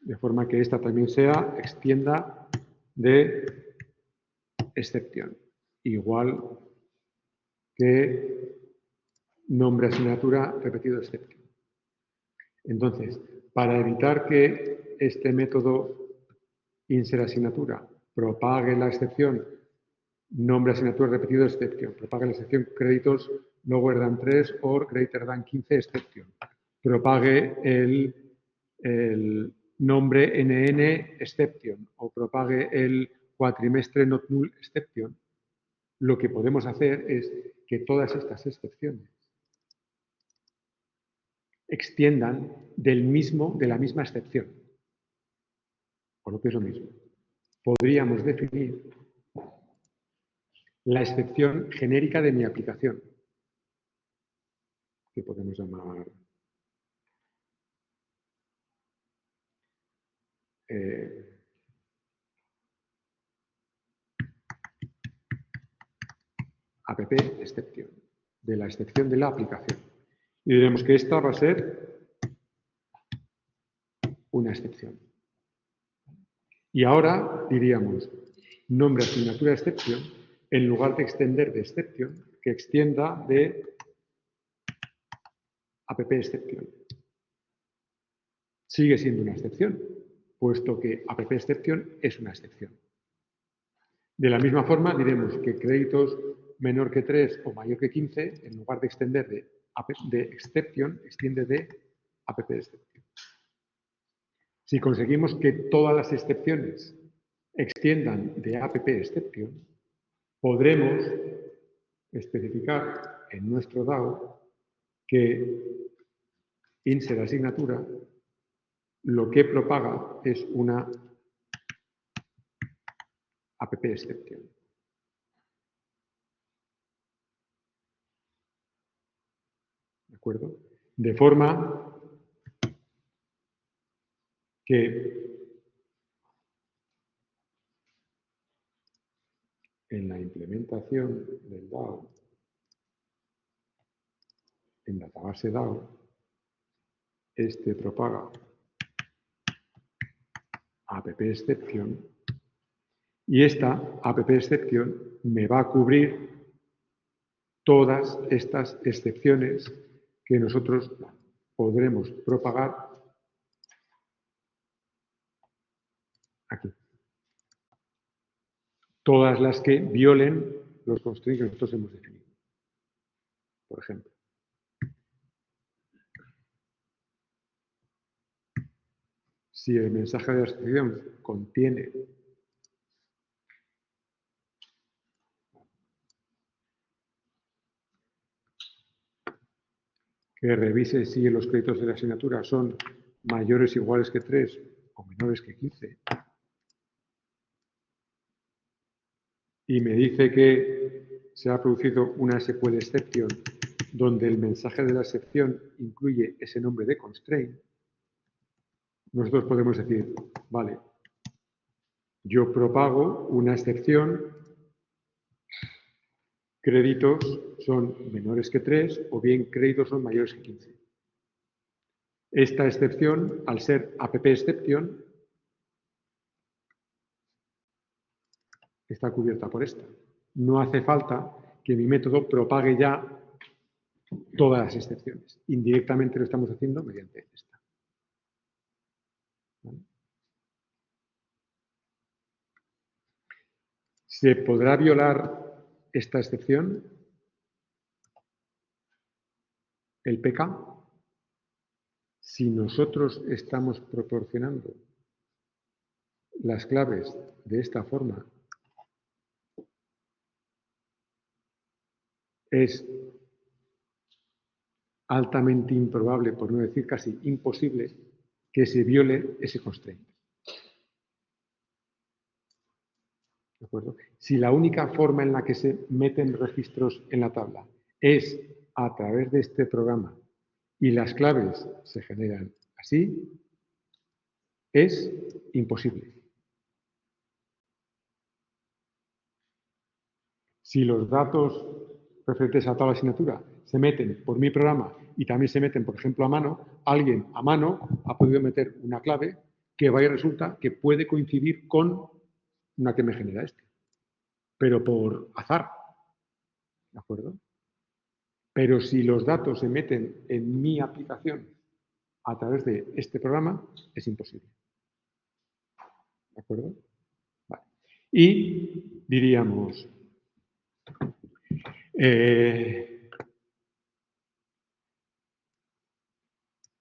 De forma que esta también sea extienda de excepción. Igual que nombre asignatura repetido excepción. Entonces, para evitar que este método insert asignatura propague la excepción nombre asignatura repetido excepción, propague la excepción créditos lower than 3 or greater than 15 excepción, propague el nombre NN exception o propague el cuatrimestre not null exception, lo que podemos hacer es que todas estas excepciones extiendan de la misma excepción, por lo que es lo mismo. Podríamos definir la excepción genérica de mi aplicación, que podemos llamar app excepción, de la excepción de la aplicación. Y diremos que esta va a ser una excepción. Y ahora diríamos nombre asignatura excepción, en lugar de extender de excepción, que extienda de app excepción. Sigue siendo una excepción, puesto que app excepción es una excepción. De la misma forma, diremos que créditos menor que 3 o mayor que 15, en lugar de extender de exception, extiende de app exception. Si conseguimos que todas las excepciones extiendan de app-exception, podremos especificar en nuestro DAO que insert asignatura lo que propaga es una app-exception. ¿De acuerdo? De forma que en la implementación del DAO, en database DAO, este propaga app-exception y esta app-exception me va a cubrir todas estas excepciones que nosotros podremos propagar aquí. Todas las que violen los constraints que nosotros hemos definido. Por ejemplo. Si el mensaje de la excepción contiene que revise si los créditos de la asignatura son mayores o iguales que 3 o menores que 15, y me dice que se ha producido una SQL exception donde el mensaje de la excepción incluye ese nombre de constraint, nosotros podemos decir, vale, yo propago una excepción, créditos son menores que 3 o bien créditos son mayores que 15. Esta excepción, al ser app-exception, está cubierta por esta. No hace falta que mi método propague ya todas las excepciones. Indirectamente lo estamos haciendo mediante esta. ¿Vale? ¿Se podrá violar esta excepción? El PK. Si nosotros estamos proporcionando las claves de esta forma, es altamente improbable, por no decir casi imposible, que se viole ese constraint. ¿De acuerdo? Si la única forma en la que se meten registros en la tabla es a través de este programa y las claves se generan así, es imposible. Si los datos referentes a toda la asignatura se meten por mi programa y también se meten, por ejemplo, a mano, alguien a mano ha podido meter una clave que vaya resulta que puede coincidir con una que me genera este, pero por azar. ¿De acuerdo? Pero si los datos se meten en mi aplicación a través de este programa, es imposible. ¿De acuerdo? Vale. Y diríamos,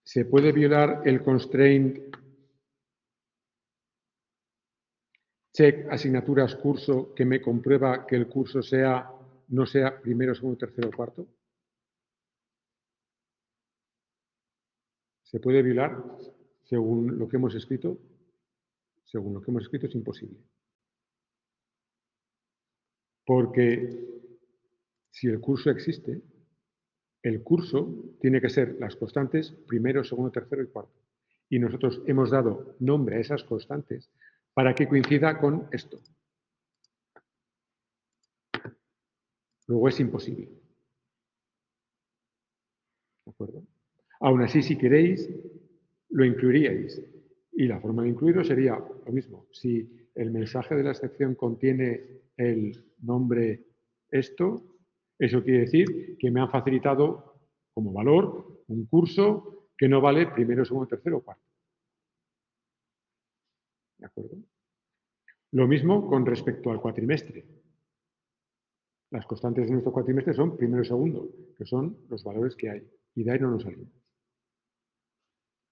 ¿se puede violar el constraint check asignaturas curso que me comprueba que el curso no sea primero, segundo, tercero o cuarto? ¿Se puede violar según lo que hemos escrito? Según lo que hemos escrito es imposible. Porque si el curso existe, el curso tiene que ser las constantes primero, segundo, tercero y cuarto. Y nosotros hemos dado nombre a esas constantes para que coincida con esto. Luego es imposible. ¿De acuerdo? Aún así, si queréis, lo incluiríais. Y la forma de incluirlo sería lo mismo. Si el mensaje de la excepción contiene el nombre esto, eso quiere decir que me han facilitado como valor un curso que no vale primero, segundo, tercero o cuarto. ¿De acuerdo? Lo mismo con respecto al cuatrimestre. Las constantes de nuestro cuatrimestre son primero y segundo, que son los valores que hay. Y de ahí no nos salimos.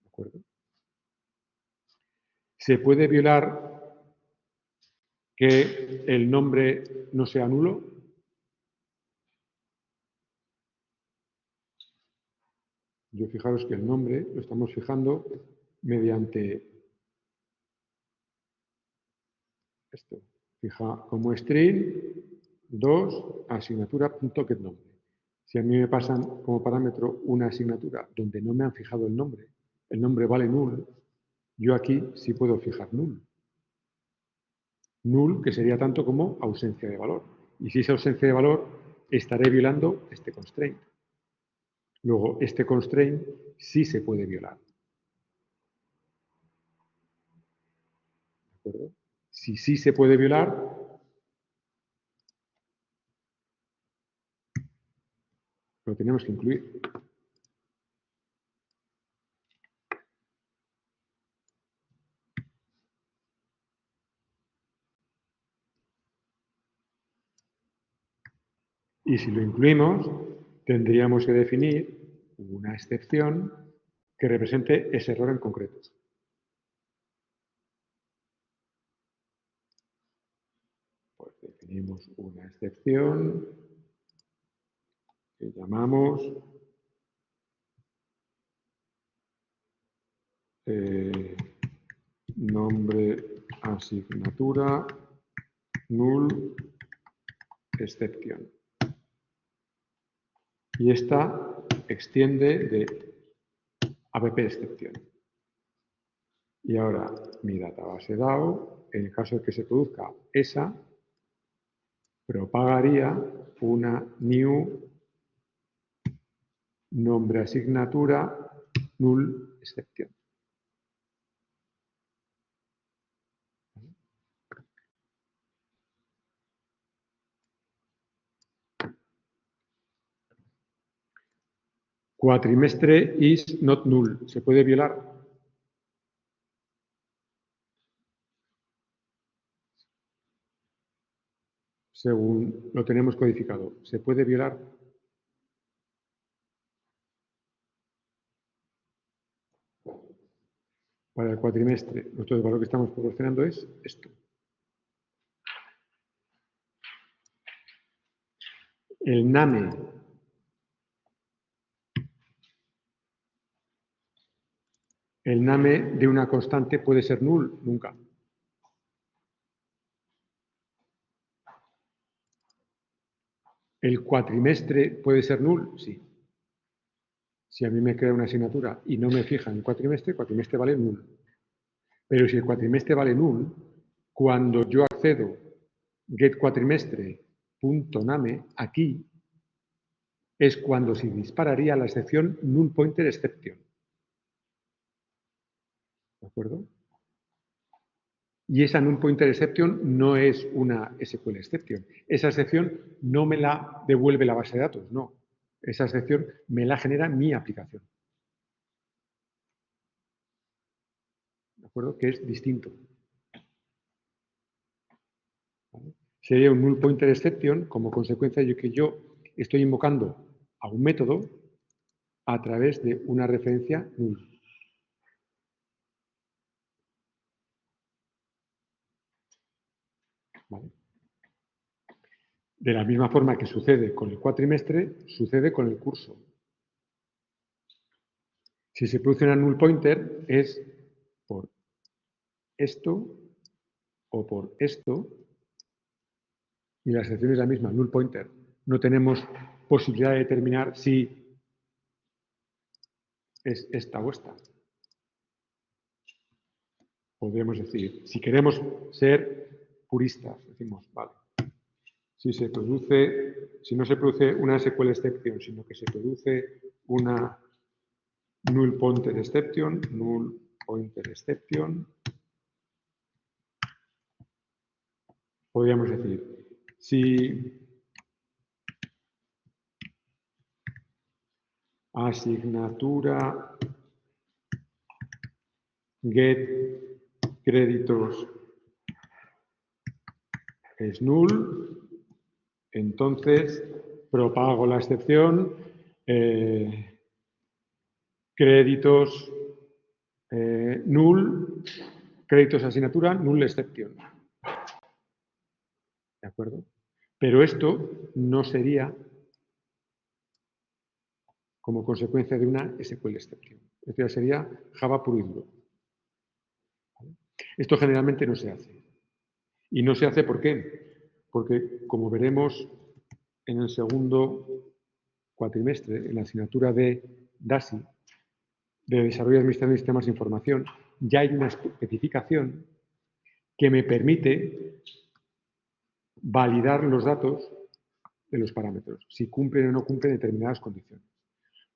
¿De acuerdo? ¿Se puede violar que el nombre no sea nulo? Yo fijaros que el nombre lo estamos fijando mediante esto. Fija como string 2 asignatura.getNombre. Si a mí me pasan como parámetro una asignatura donde no me han fijado el nombre vale null, yo aquí sí puedo fijar null. Null, que sería tanto como ausencia de valor. Y si es ausencia de valor, estaré violando este constraint. Luego, este constraint sí se puede violar. ¿De acuerdo? Si sí se puede violar, lo tenemos que incluir. Y si lo incluimos, tendríamos que definir una excepción que represente ese error en concreto. Pues definimos una excepción que llamamos nombre asignatura null exception. Y esta extiende de app exception. Y ahora mi database DAO, en el caso de que se produzca esa, propagaría una new nombre asignatura null exception. Cuatrimestre is not null. ¿Se puede violar? Según lo tenemos codificado. ¿Se puede violar? Para el cuatrimestre, nosotros el valor que estamos proporcionando es esto. El name de una constante puede ser null, nunca. ¿El cuatrimestre puede ser null? Sí. Si a mí me crea una asignatura y no me fija en el cuatrimestre vale null. Pero si el cuatrimestre vale null, cuando yo accedo getCuatrimestre.name aquí, es cuando se dispararía la excepción null pointer exception. ¿De acuerdo? Y esa null pointer exception no es una SQL exception. Esa excepción no me la devuelve la base de datos, no. Esa excepción me la genera mi aplicación. ¿De acuerdo? Que es distinto. ¿Vale? Sería un null pointer exception como consecuencia de que yo estoy invocando a un método a través de una referencia null. ¿Vale? De la misma forma que sucede con el cuatrimestre, sucede con el curso. Si se produce una null pointer es por esto o por esto, y la excepción es la misma, null pointer. No tenemos posibilidad de determinar si es esta o esta. Podríamos decir, si queremos ser puristas, decimos, vale, si no se produce una SQL exception, sino que se produce una null pointer exception, podríamos decir, si asignatura get créditos es null, entonces propago la excepción créditos null créditos asignatura, null exception. ¿De acuerdo? Pero esto no sería como consecuencia de una SQL exception. Esto ya sería Java puro y duro. ¿Vale? Esto generalmente no se hace. Y no se hace ¿por qué? Porque, como veremos en el segundo cuatrimestre, en la asignatura de DASI, de Desarrollo y Administración de Sistemas de Información, ya hay una especificación que me permite validar los datos de los parámetros, si cumplen o no cumplen determinadas condiciones.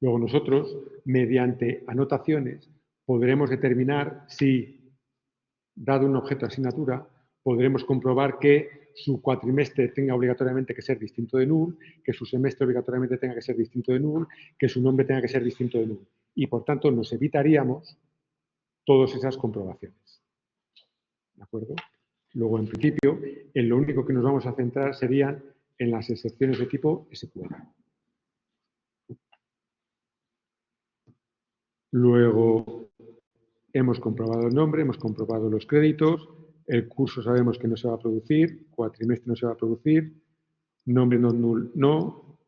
Luego nosotros, mediante anotaciones, podremos determinar si, dado un objeto de asignatura, podremos comprobar que su cuatrimestre tenga obligatoriamente que ser distinto de null, que su semestre obligatoriamente tenga que ser distinto de null, que su nombre tenga que ser distinto de null. Y, por tanto, nos evitaríamos todas esas comprobaciones. ¿De acuerdo? Luego, en principio, en lo único que nos vamos a centrar serían en las excepciones de tipo SQL. Luego, hemos comprobado el nombre, hemos comprobado los créditos, el curso sabemos que no se va a producir, cuatrimestre no se va a producir, nombre not null no,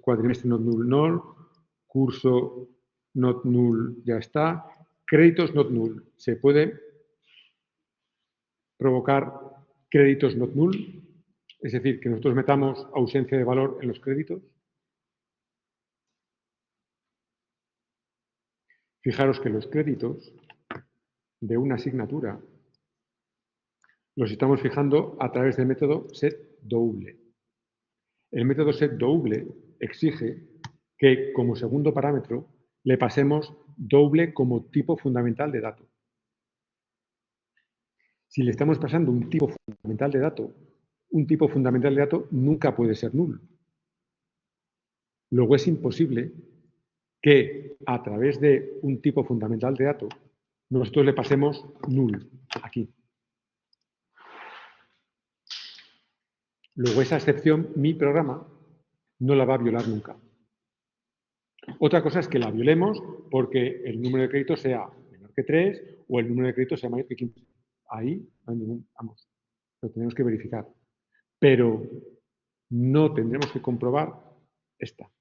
cuatrimestre not null no, curso not null ya está, créditos not null. ¿Se puede provocar créditos not null? Es decir, que nosotros metamos ausencia de valor en los créditos. Fijaros que los créditos de una asignatura los estamos fijando a través del método setDouble. El método setDouble exige que, como segundo parámetro, le pasemos double como tipo fundamental de dato. Si le estamos pasando un tipo fundamental de dato, un tipo fundamental de dato nunca puede ser null. Luego es imposible que a través de un tipo fundamental de dato nosotros le pasemos null aquí. Luego esa excepción, mi programa, no la va a violar nunca. Otra cosa es que la violemos porque el número de créditos sea menor que 3 o el número de créditos sea mayor que 15. Ahí no hay ningún, vamos, lo tenemos que verificar. Pero no tendremos que comprobar esta.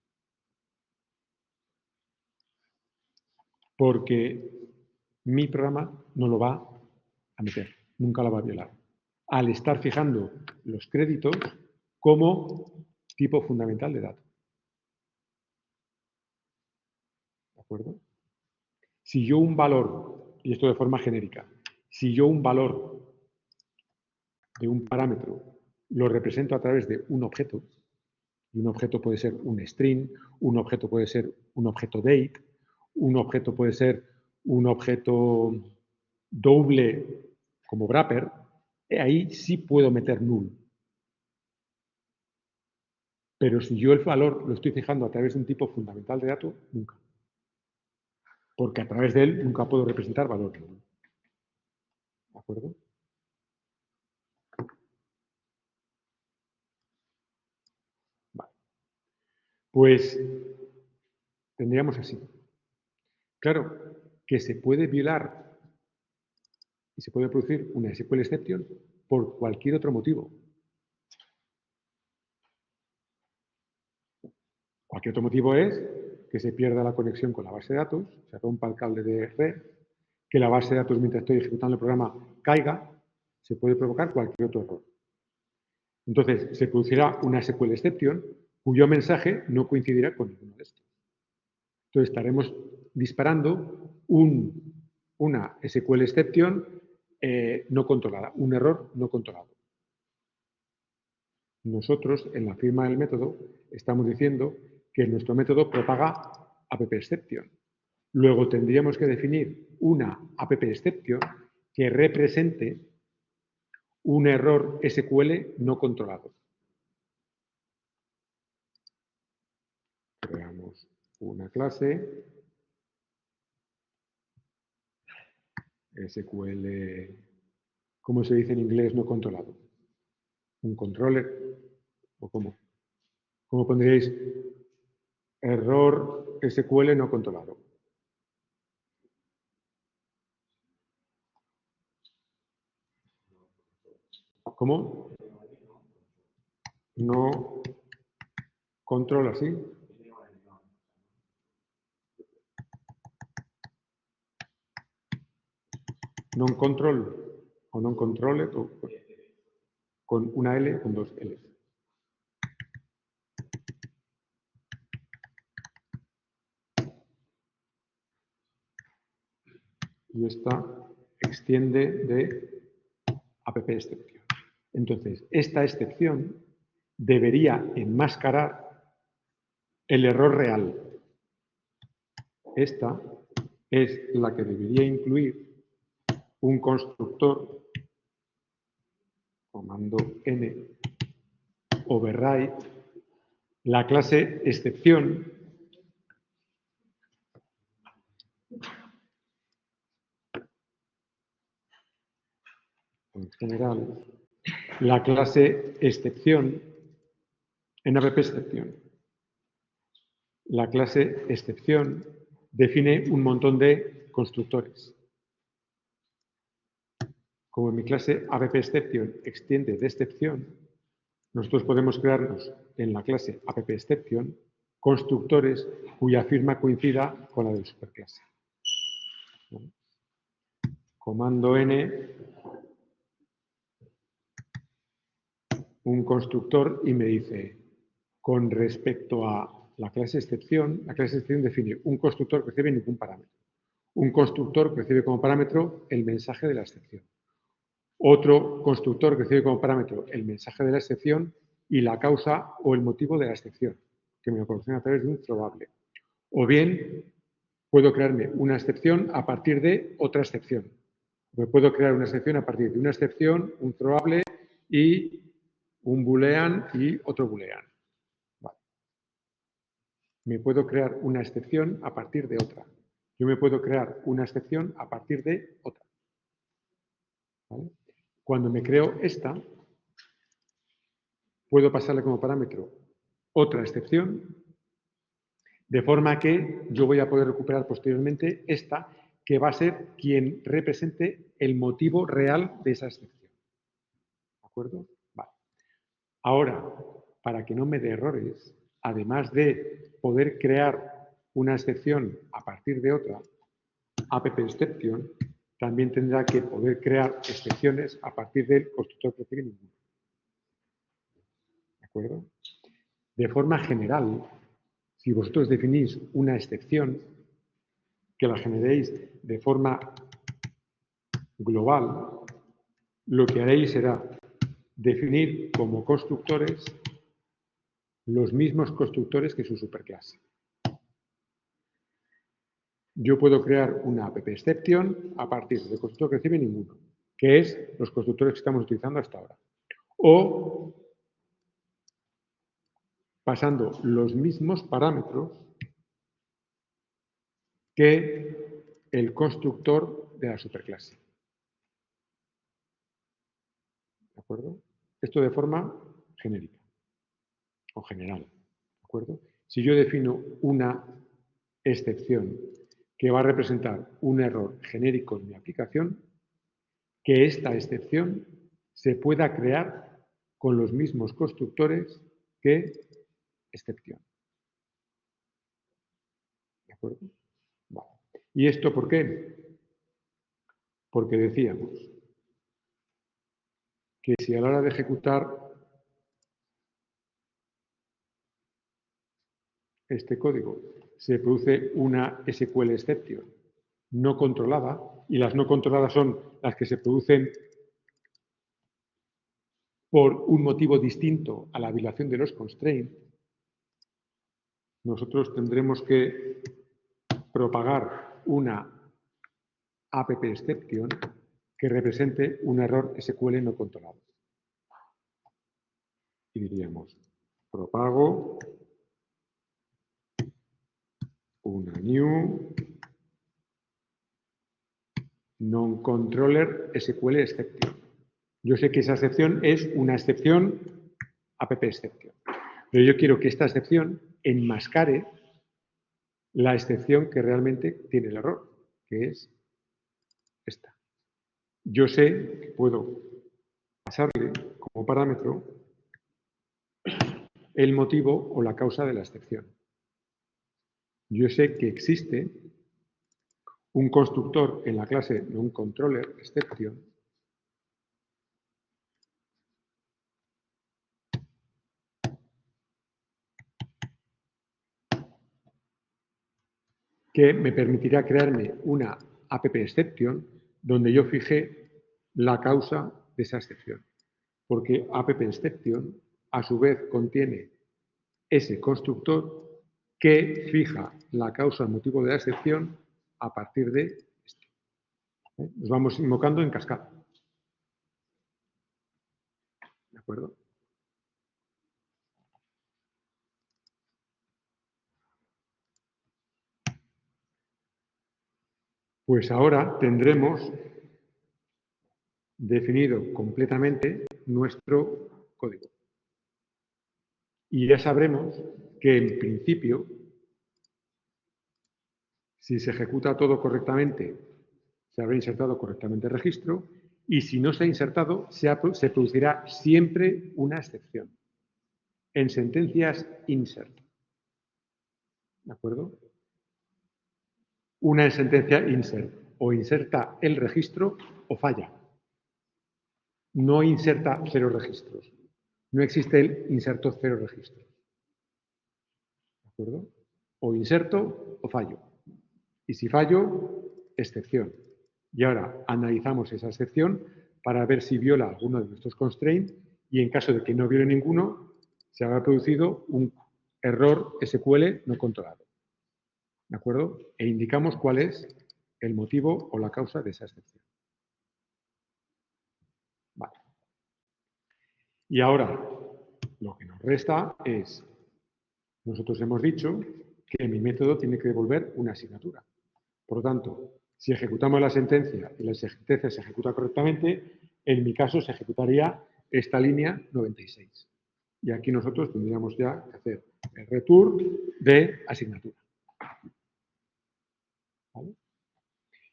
Porque mi programa no lo va a meter, nunca la va a violar. Al estar fijando los créditos como tipo fundamental de dato. ¿De acuerdo? Si yo un valor, y esto de forma genérica, si yo un valor de un parámetro lo represento a través de un objeto, y un objeto puede ser un string, un objeto puede ser un objeto date, un objeto puede ser un objeto doble como wrapper, ahí sí puedo meter null. Pero si yo el valor lo estoy fijando a través de un tipo fundamental de dato, nunca. Porque a través de él nunca puedo representar valor null. ¿De acuerdo? Vale. Pues tendríamos así. Claro, que se puede violar y se puede producir una SQL exception por cualquier otro motivo. Cualquier otro motivo es que se pierda la conexión con la base de datos, se rompa el cable de red, que la base de datos mientras estoy ejecutando el programa caiga, se puede provocar cualquier otro error. Entonces, se producirá una SQL exception cuyo mensaje no coincidirá con ninguno de estos. Entonces, estaremos disparando una SQL exception no controlada, un error no controlado. Nosotros, en la firma del método, estamos diciendo que nuestro método propaga app-exception. Luego tendríamos que definir una app-exception que represente un error SQL no controlado. Creamos una clase SQL, ¿cómo se dice en inglés no controlado? ¿Un controller? ¿O cómo? ¿Cómo pondríais error SQL no controlado? ¿Cómo? No control así. Non control o non controller con una L o con dos Ls. Y esta extiende de app excepción. Entonces, esta excepción debería enmascarar el error real. Esta es la que debería incluir un constructor, comando N, override, la clase excepción, en general, la clase excepción en app excepción. La clase excepción define un montón de constructores. Como mi clase app-exception extiende de excepción, nosotros podemos crearnos en la clase app-exception constructores cuya firma coincida con la del superclase. Comando N, un constructor y me dice, con respecto a la clase excepción define un constructor que recibe ningún parámetro. Un constructor que recibe como parámetro el mensaje de la excepción. Otro constructor que recibe como parámetro el mensaje de la excepción y la causa o el motivo de la excepción, que me lo proporciona a través de un throwable. O bien, puedo crearme una excepción a partir de otra excepción. Me puedo crear una excepción a partir de una excepción, un throwable y un boolean y otro boolean. Vale. Me puedo crear una excepción a partir de otra. Yo me puedo crear una excepción a partir de otra. ¿Vale? Cuando me creo esta, puedo pasarle como parámetro otra excepción, de forma que yo voy a poder recuperar posteriormente esta, que va a ser quien represente el motivo real de esa excepción. ¿De acuerdo? Vale. Ahora, para que no me dé errores, además de poder crear una excepción a partir de otra, app-exception, también tendrá que poder crear excepciones a partir del constructor que recibe ninguno. ¿De acuerdo? De forma general, si vosotros definís una excepción, que la generéis de forma global, lo que haréis será definir como constructores los mismos constructores que su superclase. Yo puedo crear una app-exception a partir del constructor que recibe ninguno, que es los constructores que estamos utilizando hasta ahora. O pasando los mismos parámetros que el constructor de la superclase. ¿De acuerdo? Esto de forma genérica o general. ¿De acuerdo? Si yo defino una excepción que va a representar un error genérico en mi aplicación, que esta excepción se pueda crear con los mismos constructores que excepción. ¿De acuerdo? Vale. ¿Y esto por qué? Porque decíamos que si a la hora de ejecutar este código se produce una SQL exception no controlada, y las no controladas son las que se producen por un motivo distinto a la violación de los constraints, nosotros tendremos que propagar una app-exception que represente un error SQL no controlado. Y diríamos, propago una new non-controller SQL exception. Yo sé que esa excepción es una excepción app-exception, pero yo quiero que esta excepción enmascare la excepción que realmente tiene el error, que es esta. Yo sé que puedo pasarle como parámetro el motivo o la causa de la excepción. Yo sé que existe un constructor en la clase nonControllerException que me permitirá crearme una appException donde yo fije la causa de esa excepción. Porque appException a su vez contiene ese constructor que fija la causa o motivo de la excepción a partir de este. Nos vamos invocando en cascada. ¿De acuerdo? Pues ahora tendremos definido completamente nuestro código. Y ya sabremos que en principio, si se ejecuta todo correctamente, se habrá insertado correctamente el registro, y si no se ha insertado, se producirá siempre una excepción. En sentencias insert. ¿De acuerdo? Una sentencia insert o inserta el registro o falla. No inserta 0 registros. No existe el inserto 0 registros. ¿De acuerdo? O inserto o fallo. Y si fallo, excepción. Y ahora analizamos esa excepción para ver si viola alguno de nuestros constraints y en caso de que no viole ninguno, se habrá producido un error SQL no controlado. ¿De acuerdo? E indicamos cuál es el motivo o la causa de esa excepción. Vale. Y ahora, lo que nos resta es, nosotros hemos dicho que mi método tiene que devolver una asignatura. Por lo tanto, si ejecutamos la sentencia y la sentencia se ejecuta correctamente, en mi caso se ejecutaría esta línea 96. Y aquí nosotros tendríamos ya que hacer el return de asignatura. ¿Vale?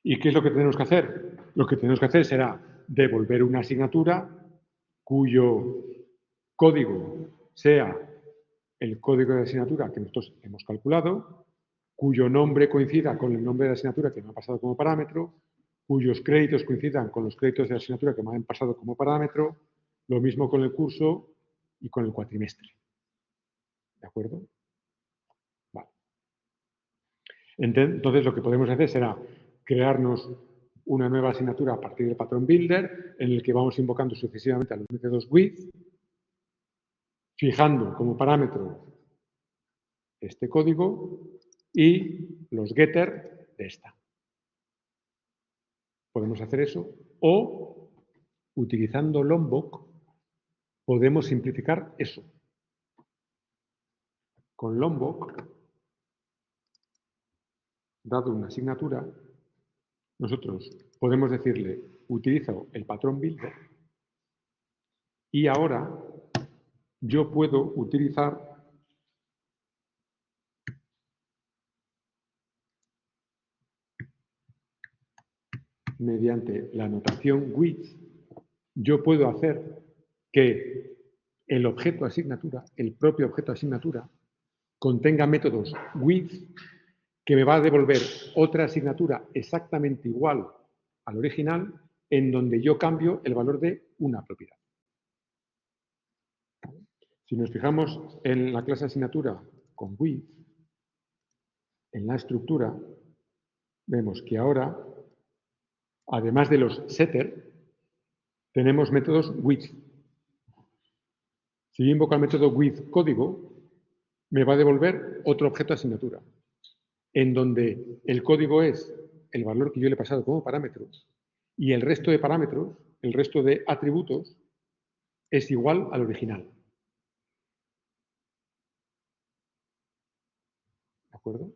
¿Y qué es lo que tenemos que hacer? Lo que tenemos que hacer será devolver una asignatura cuyo código sea el código de asignatura que nosotros hemos calculado, cuyo nombre coincida con el nombre de la asignatura que me ha pasado como parámetro, cuyos créditos coincidan con los créditos de la asignatura que me han pasado como parámetro, lo mismo con el curso y con el cuatrimestre. ¿De acuerdo? Vale. Entonces, lo que podemos hacer será crearnos una nueva asignatura a partir del patrón builder, en el que vamos invocando sucesivamente a los métodos with, fijando como parámetro este código y los getter de esta. Podemos hacer eso o, utilizando Lombok, podemos simplificar eso. Con Lombok, dado una asignatura, nosotros podemos decirle, utilizo el patrón builder y ahora yo puedo utilizar mediante la notación with, yo puedo hacer que el objeto asignatura, el propio objeto asignatura, contenga métodos with que me va a devolver otra asignatura exactamente igual al original, en donde yo cambio el valor de una propiedad. Si nos fijamos en la clase asignatura con with, en la estructura, vemos que ahora, además de los setter, tenemos métodos with. Si yo invoco el método with código, me va a devolver otro objeto asignatura, en donde el código es el valor que yo le he pasado como parámetro y el resto de parámetros, el resto de atributos, es igual al original. ¿De acuerdo?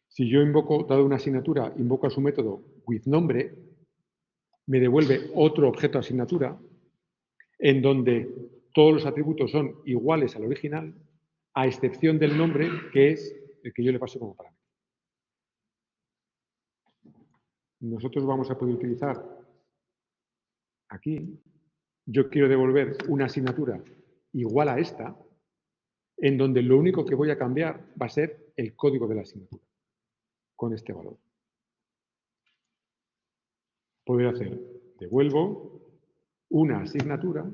Si yo invoco, dado una asignatura, invoco a su método withNombre, me devuelve otro objeto asignatura en donde todos los atributos son iguales al original, a excepción del nombre, que es el que yo le paso como parámetro. Nosotros vamos a poder utilizar aquí, yo quiero devolver una asignatura igual a esta, en donde lo único que voy a cambiar va a ser el código de la asignatura, con este valor. Podría hacer, devuelvo una asignatura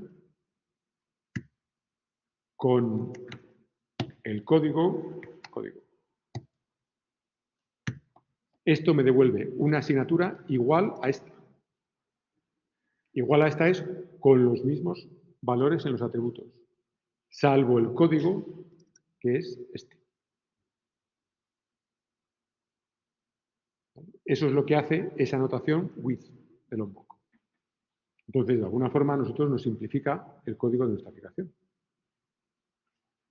con el código. Esto me devuelve una asignatura igual a esta. Igual a esta es con los mismos valores en los atributos, salvo el código, que es este. Eso es lo que hace esa notación with de Lombok. Entonces, de alguna forma, a nosotros nos simplifica el código de nuestra aplicación.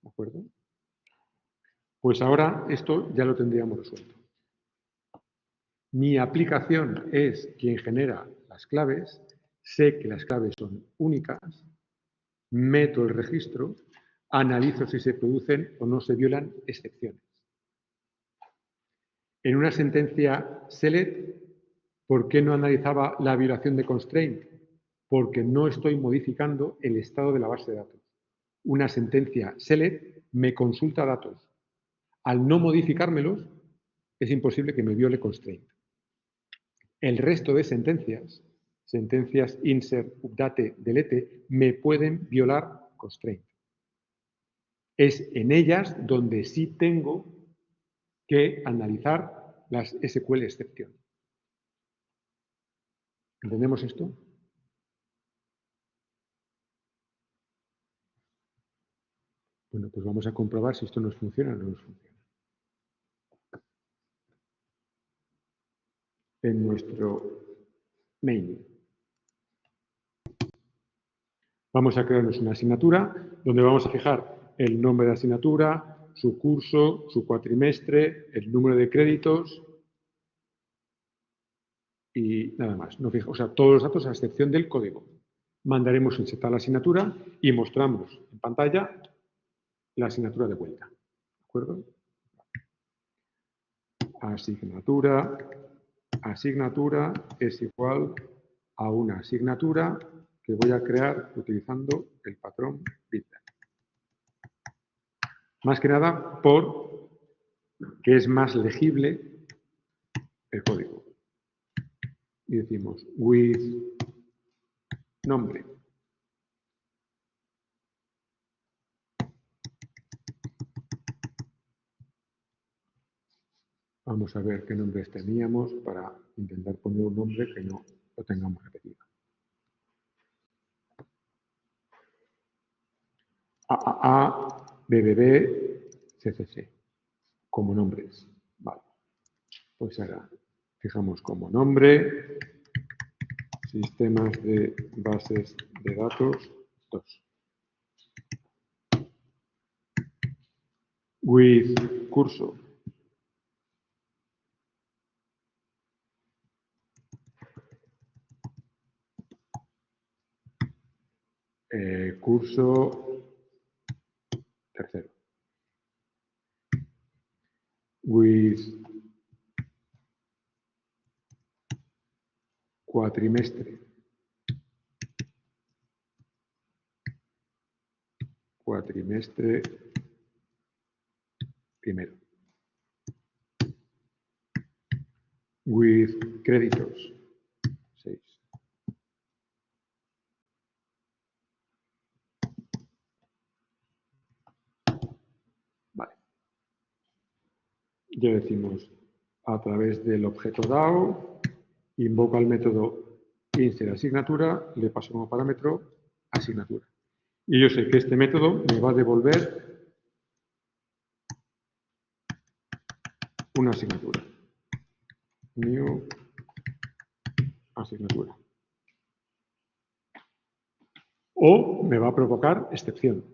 ¿De acuerdo? Pues ahora esto ya lo tendríamos resuelto. Mi aplicación es quien genera las claves, sé que las claves son únicas, meto el registro, analizo si se producen o no se violan excepciones. En una sentencia select, ¿por qué no analizaba la violación de constraint? Porque no estoy modificando el estado de la base de datos. Una sentencia select me consulta datos. Al no modificármelos, es imposible que me viole constraint. El resto de sentencias insert, update, delete, me pueden violar constraint. Es en ellas donde sí tengo que analizar las SQL excepción. ¿Entendemos esto? Bueno, pues vamos a comprobar si esto nos funciona o no nos funciona. En nuestro main. Vamos a crearnos una asignatura donde vamos a fijar el nombre de la asignatura, su curso, su cuatrimestre, el número de créditos y nada más. No fijo, o sea, todos los datos a excepción del código. Mandaremos insertar la asignatura y mostramos en pantalla la asignatura de vuelta. ¿De acuerdo? Asignatura es igual a una asignatura que voy a crear utilizando el patrón bitler. Más que nada por que es más legible el código. Y decimos with nombre. Vamos a ver qué nombres teníamos para intentar poner un nombre que no lo tengamos repetido. AAA, BBB, CCC, como nombres. Vale. Pues ahora fijamos como nombre sistemas de bases de datos 2. With curso. Curso tercero. With cuatrimestre. Cuatrimestre primero. With créditos. 6. Vale. Ya decimos, a través del objeto DAO, invoca el método insert asignatura, le paso como parámetro asignatura. Y yo sé que este método me va a devolver una asignatura. New asignatura. O me va a provocar excepción.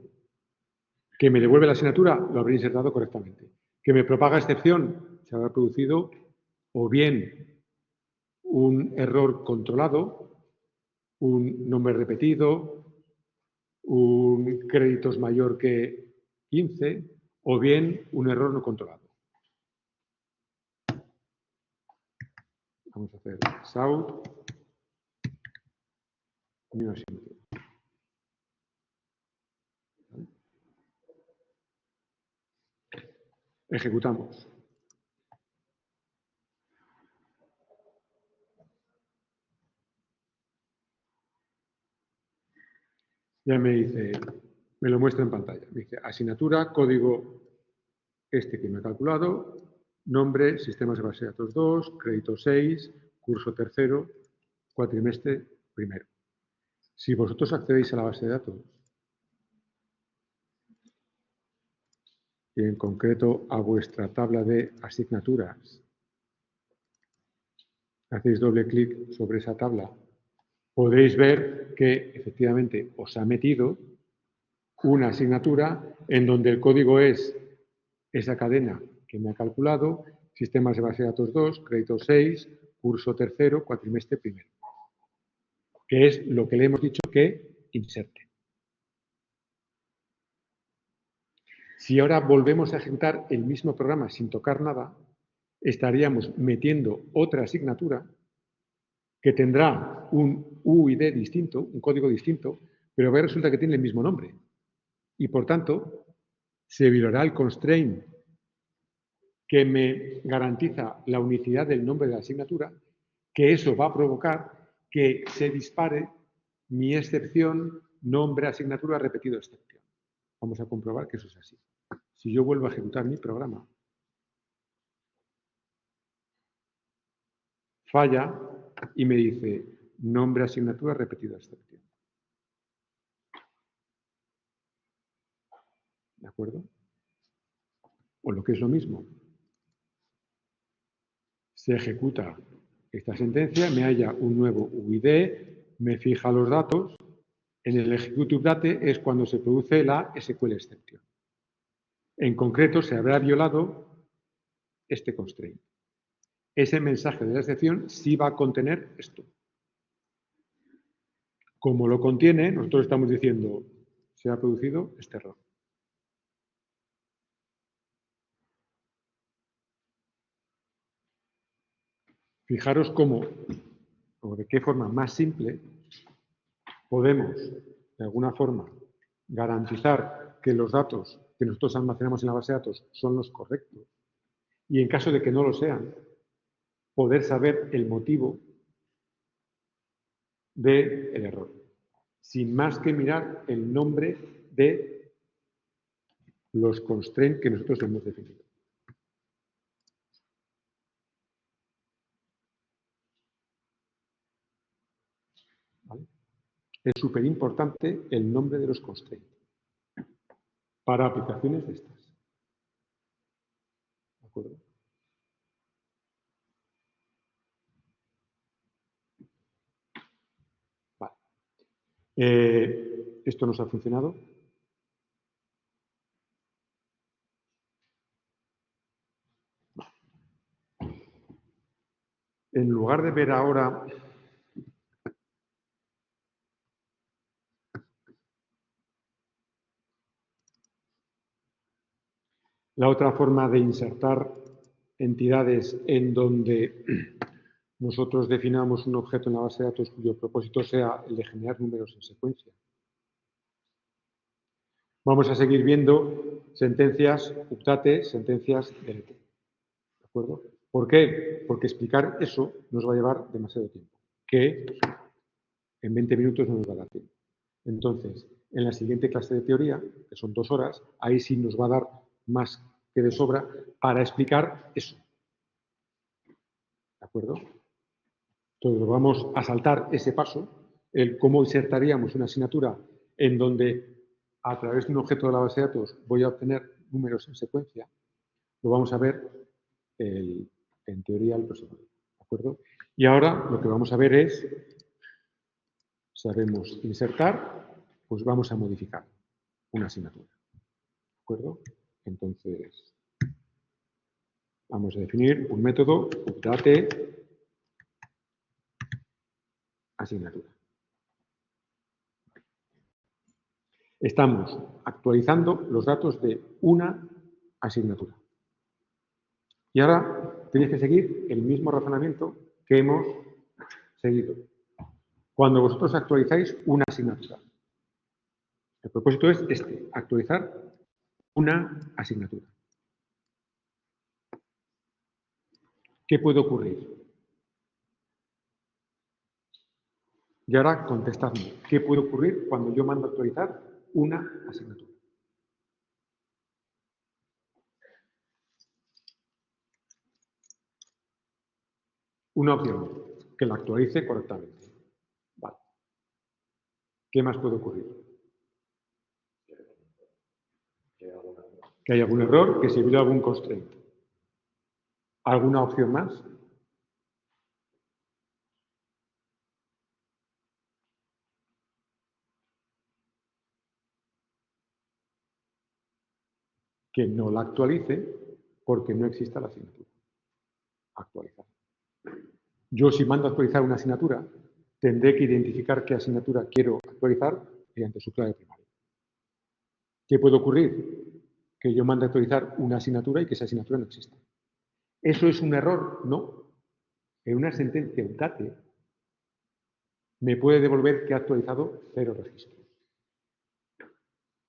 Que me devuelve la asignatura, lo habré insertado correctamente. Que me propaga excepción, se habrá producido o bien un error controlado, un nombre repetido, un créditos mayor que 15, o bien un error no controlado. Vamos a hacer shout New asignatura. Ejecutamos. Ya me dice, me lo muestra en pantalla. Me dice asignatura, código este que me ha calculado, nombre, sistemas de base de datos 2, crédito 6, curso tercero, cuatrimestre primero. Si vosotros accedéis a la base de datos, y en concreto a vuestra tabla de asignaturas, hacéis doble clic sobre esa tabla, podréis ver que efectivamente os ha metido una asignatura en donde el código es esa cadena que me ha calculado, sistemas de base de datos 2, crédito 6, curso tercero, cuatrimestre primero, que es lo que le hemos dicho que inserte. Si ahora volvemos a ejecutar el mismo programa sin tocar nada, estaríamos metiendo otra asignatura que tendrá un UID distinto, un código distinto, pero resulta que tiene el mismo nombre. Y por tanto, se violará el constraint que me garantiza la unicidad del nombre de la asignatura, que eso va a provocar que se dispare mi excepción nombre asignatura repetido excepción. Vamos a comprobar que eso es así. Si yo vuelvo a ejecutar mi programa, falla y me dice nombre asignatura repetido excepción. ¿De acuerdo? O lo que es lo mismo, se ejecuta esta sentencia, me halla un nuevo UID, me fija los datos, en el execute date es cuando se produce la SQL exception. En concreto, se habrá violado este constraint. Ese mensaje de la excepción sí va a contener esto. Como lo contiene, nosotros estamos diciendo, se ha producido este error. Fijaros cómo, o de qué forma más simple, podemos, de alguna forma, garantizar que los datos que nosotros almacenamos en la base de datos son los correctos. Y en caso de que no lo sean, poder saber el motivo del error, sin más que mirar el nombre de los constraints que nosotros hemos definido. ¿Vale? Es súper importante el nombre de los constraints para aplicaciones de estas. ¿De acuerdo? Vale. Esto nos ha funcionado. Vale. En lugar de ver ahora la otra forma de insertar entidades en donde nosotros definamos un objeto en la base de datos cuyo propósito sea el de generar números en secuencia. Vamos a seguir viendo sentencias update, sentencias delete. ¿De acuerdo? ¿Por qué? Porque explicar eso nos va a llevar demasiado tiempo, que en 20 minutos no nos va a dar tiempo. Entonces, en la siguiente clase de teoría, que son 2 horas, ahí sí nos va a dar más que de sobra para explicar eso. ¿De acuerdo? Entonces, vamos a saltar ese paso, el cómo insertaríamos una asignatura en donde a través de un objeto de la base de datos voy a obtener números en secuencia. Lo vamos a ver en teoría el próximo día. ¿De acuerdo? Y ahora lo que vamos a ver es, sabemos insertar, pues vamos a modificar una asignatura. ¿De acuerdo? Entonces, vamos a definir un método update asignatura. Estamos actualizando los datos de una asignatura. Y ahora tenéis que seguir el mismo razonamiento que hemos seguido. Cuando vosotros actualizáis una asignatura. El propósito es este, actualizar una asignatura. ¿Qué puede ocurrir? Y ahora contestadme, ¿qué puede ocurrir cuando yo mando a actualizar una asignatura? Una opción, que la actualice correctamente. Vale. ¿Qué más puede ocurrir? Que hay algún error, que se viole algún constraint. ¿Alguna opción más? Que no la actualice porque no exista la asignatura. Actualizar. Yo, si mando a actualizar una asignatura, tendré que identificar qué asignatura quiero actualizar mediante su clave primaria. ¿Qué puede ocurrir? Que yo mande a actualizar una asignatura y que esa asignatura no exista. ¿Eso es un error? No. En una sentencia update me puede devolver que ha actualizado 0 registros.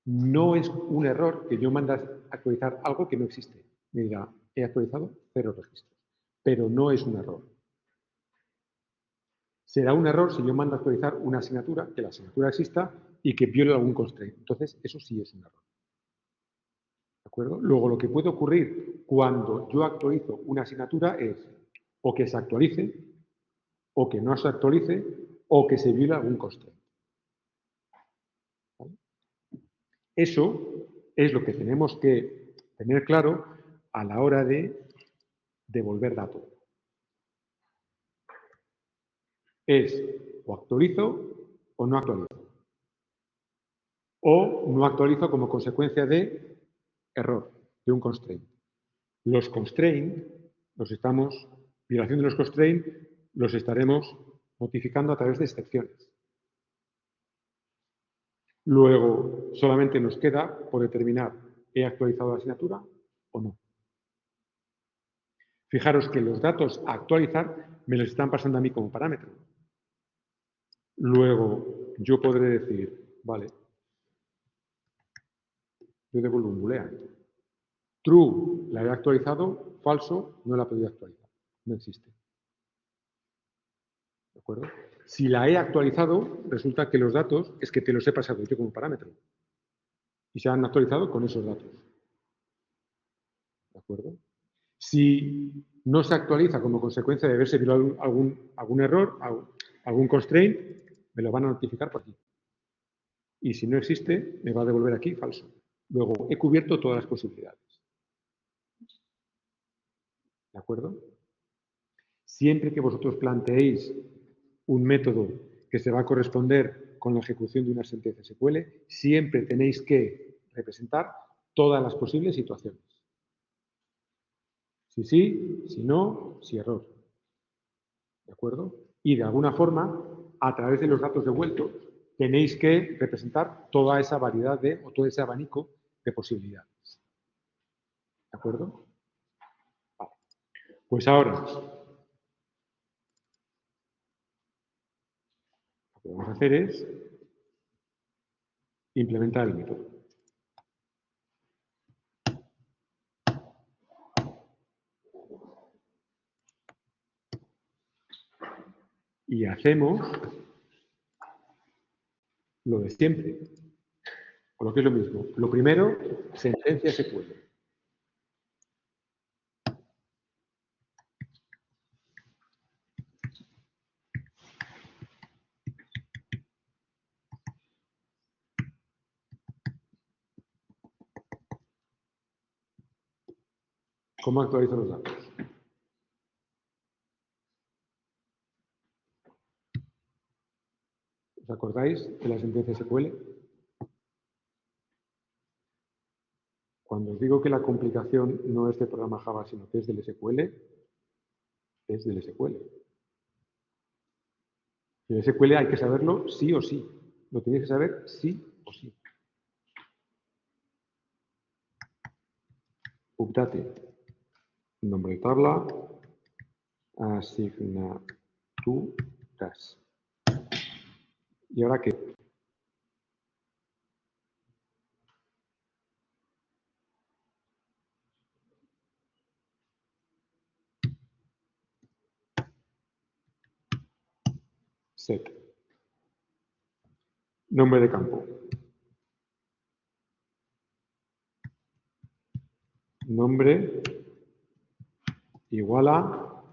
No es un error que yo mande a actualizar algo que no existe. Me dirá, he actualizado 0 registros. Pero no es un error. Será un error si yo mando a actualizar una asignatura, que la asignatura exista y que viole algún constraint. Entonces, eso sí es un error. ¿De acuerdo? Luego, lo que puede ocurrir cuando yo actualizo una asignatura es o que se actualice, o que no se actualice, o que se viole algún constraint. ¿Vale? Eso es lo que tenemos que tener claro a la hora de devolver datos. Es o actualizo o no actualizo. O no actualizo como consecuencia de error, de un constraint. Los constraints violación de los constraints, los estaremos notificando a través de excepciones. Luego, solamente nos queda por determinar, ¿he actualizado la asignatura o no? Fijaros que los datos a actualizar me los están pasando a mí como parámetro. Luego, yo podré decir, vale, yo devuelvo un boolean. True, la he actualizado, falso, no la he podido actualizar. No existe. ¿De acuerdo? Si la he actualizado, resulta que los datos es que te los he pasado yo como parámetro. Y se han actualizado con esos datos. ¿De acuerdo? Si no se actualiza como consecuencia de haberse violado algún error, algún constraint, me lo van a notificar por aquí. Y si no existe, me va a devolver aquí falso. Luego, he cubierto todas las posibilidades. ¿De acuerdo? Siempre que vosotros planteéis un método que se va a corresponder con la ejecución de una sentencia SQL, siempre tenéis que representar todas las posibles situaciones. Si sí, si no, si error. ¿De acuerdo? Y de alguna forma, a través de los datos devueltos, tenéis que representar toda esa variedad o todo ese abanico de posibilidades. ¿De acuerdo? Vale. Pues ahora, lo que vamos a hacer es implementar el método. Y hacemos lo de siempre, o lo que es lo mismo. Lo primero, sentencia SQL. ¿Cómo actualizo los datos? ¿Os acordáis de la sentencia SQL? Cuando os digo que la complicación no es de programa Java, sino que es del SQL, es del SQL. Y el SQL hay que saberlo sí o sí. Lo tenéis que saber sí o sí. Update. Nombre de tabla. Asignaturas. ¿Y ahora qué? Set. Nombre de campo. Nombre igual ¿a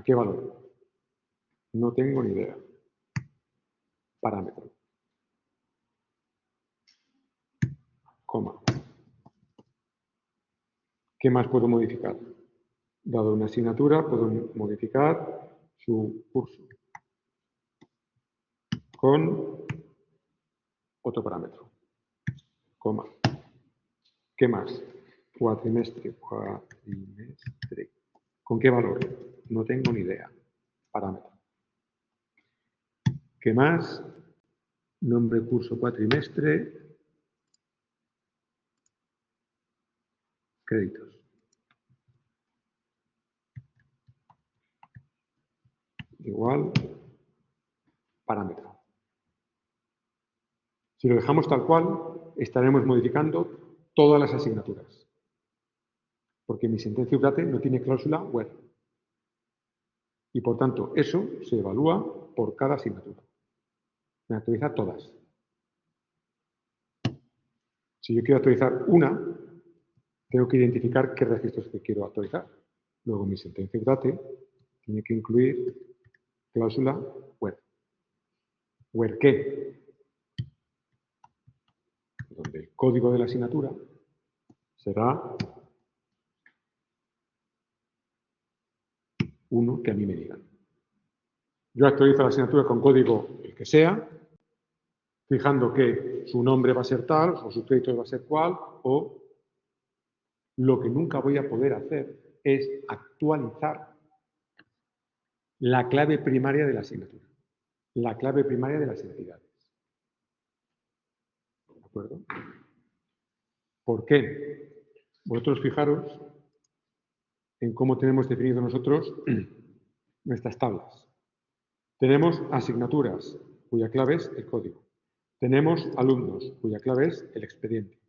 qué valor? No tengo ni idea. Parámetro. Coma. ¿Qué más puedo modificar? Dado una asignatura, puedo modificar su curso con otro parámetro. Coma. ¿Qué más? Cuatrimestre. Cuatrimestre. ¿Con qué valor? No tengo ni idea. Parámetro. ¿Qué más? Nombre curso cuatrimestre. Créditos. Igual. Parámetro. Si lo dejamos tal cual, estaremos modificando todas las asignaturas. Porque mi sentencia UDATE no tiene cláusula where. Y por tanto, eso se evalúa por cada asignatura. Me actualiza todas. Si yo quiero actualizar una, tengo que identificar qué registros que quiero actualizar. Luego mi sentencia UDATE tiene que incluir cláusula where. ¿Where qué? Donde el código de la asignatura será uno que a mí me digan. Yo actualizo la asignatura con código el que sea, fijando que su nombre va a ser tal, o su crédito va a ser cual, o lo que nunca voy a poder hacer es actualizar la clave primaria de la asignatura, la clave primaria de las entidades. ¿De acuerdo? ¿Por qué? Vosotros fijaros en cómo tenemos definido nosotros nuestras tablas. Tenemos asignaturas, cuya clave es el código. Tenemos alumnos, cuya clave es el expediente.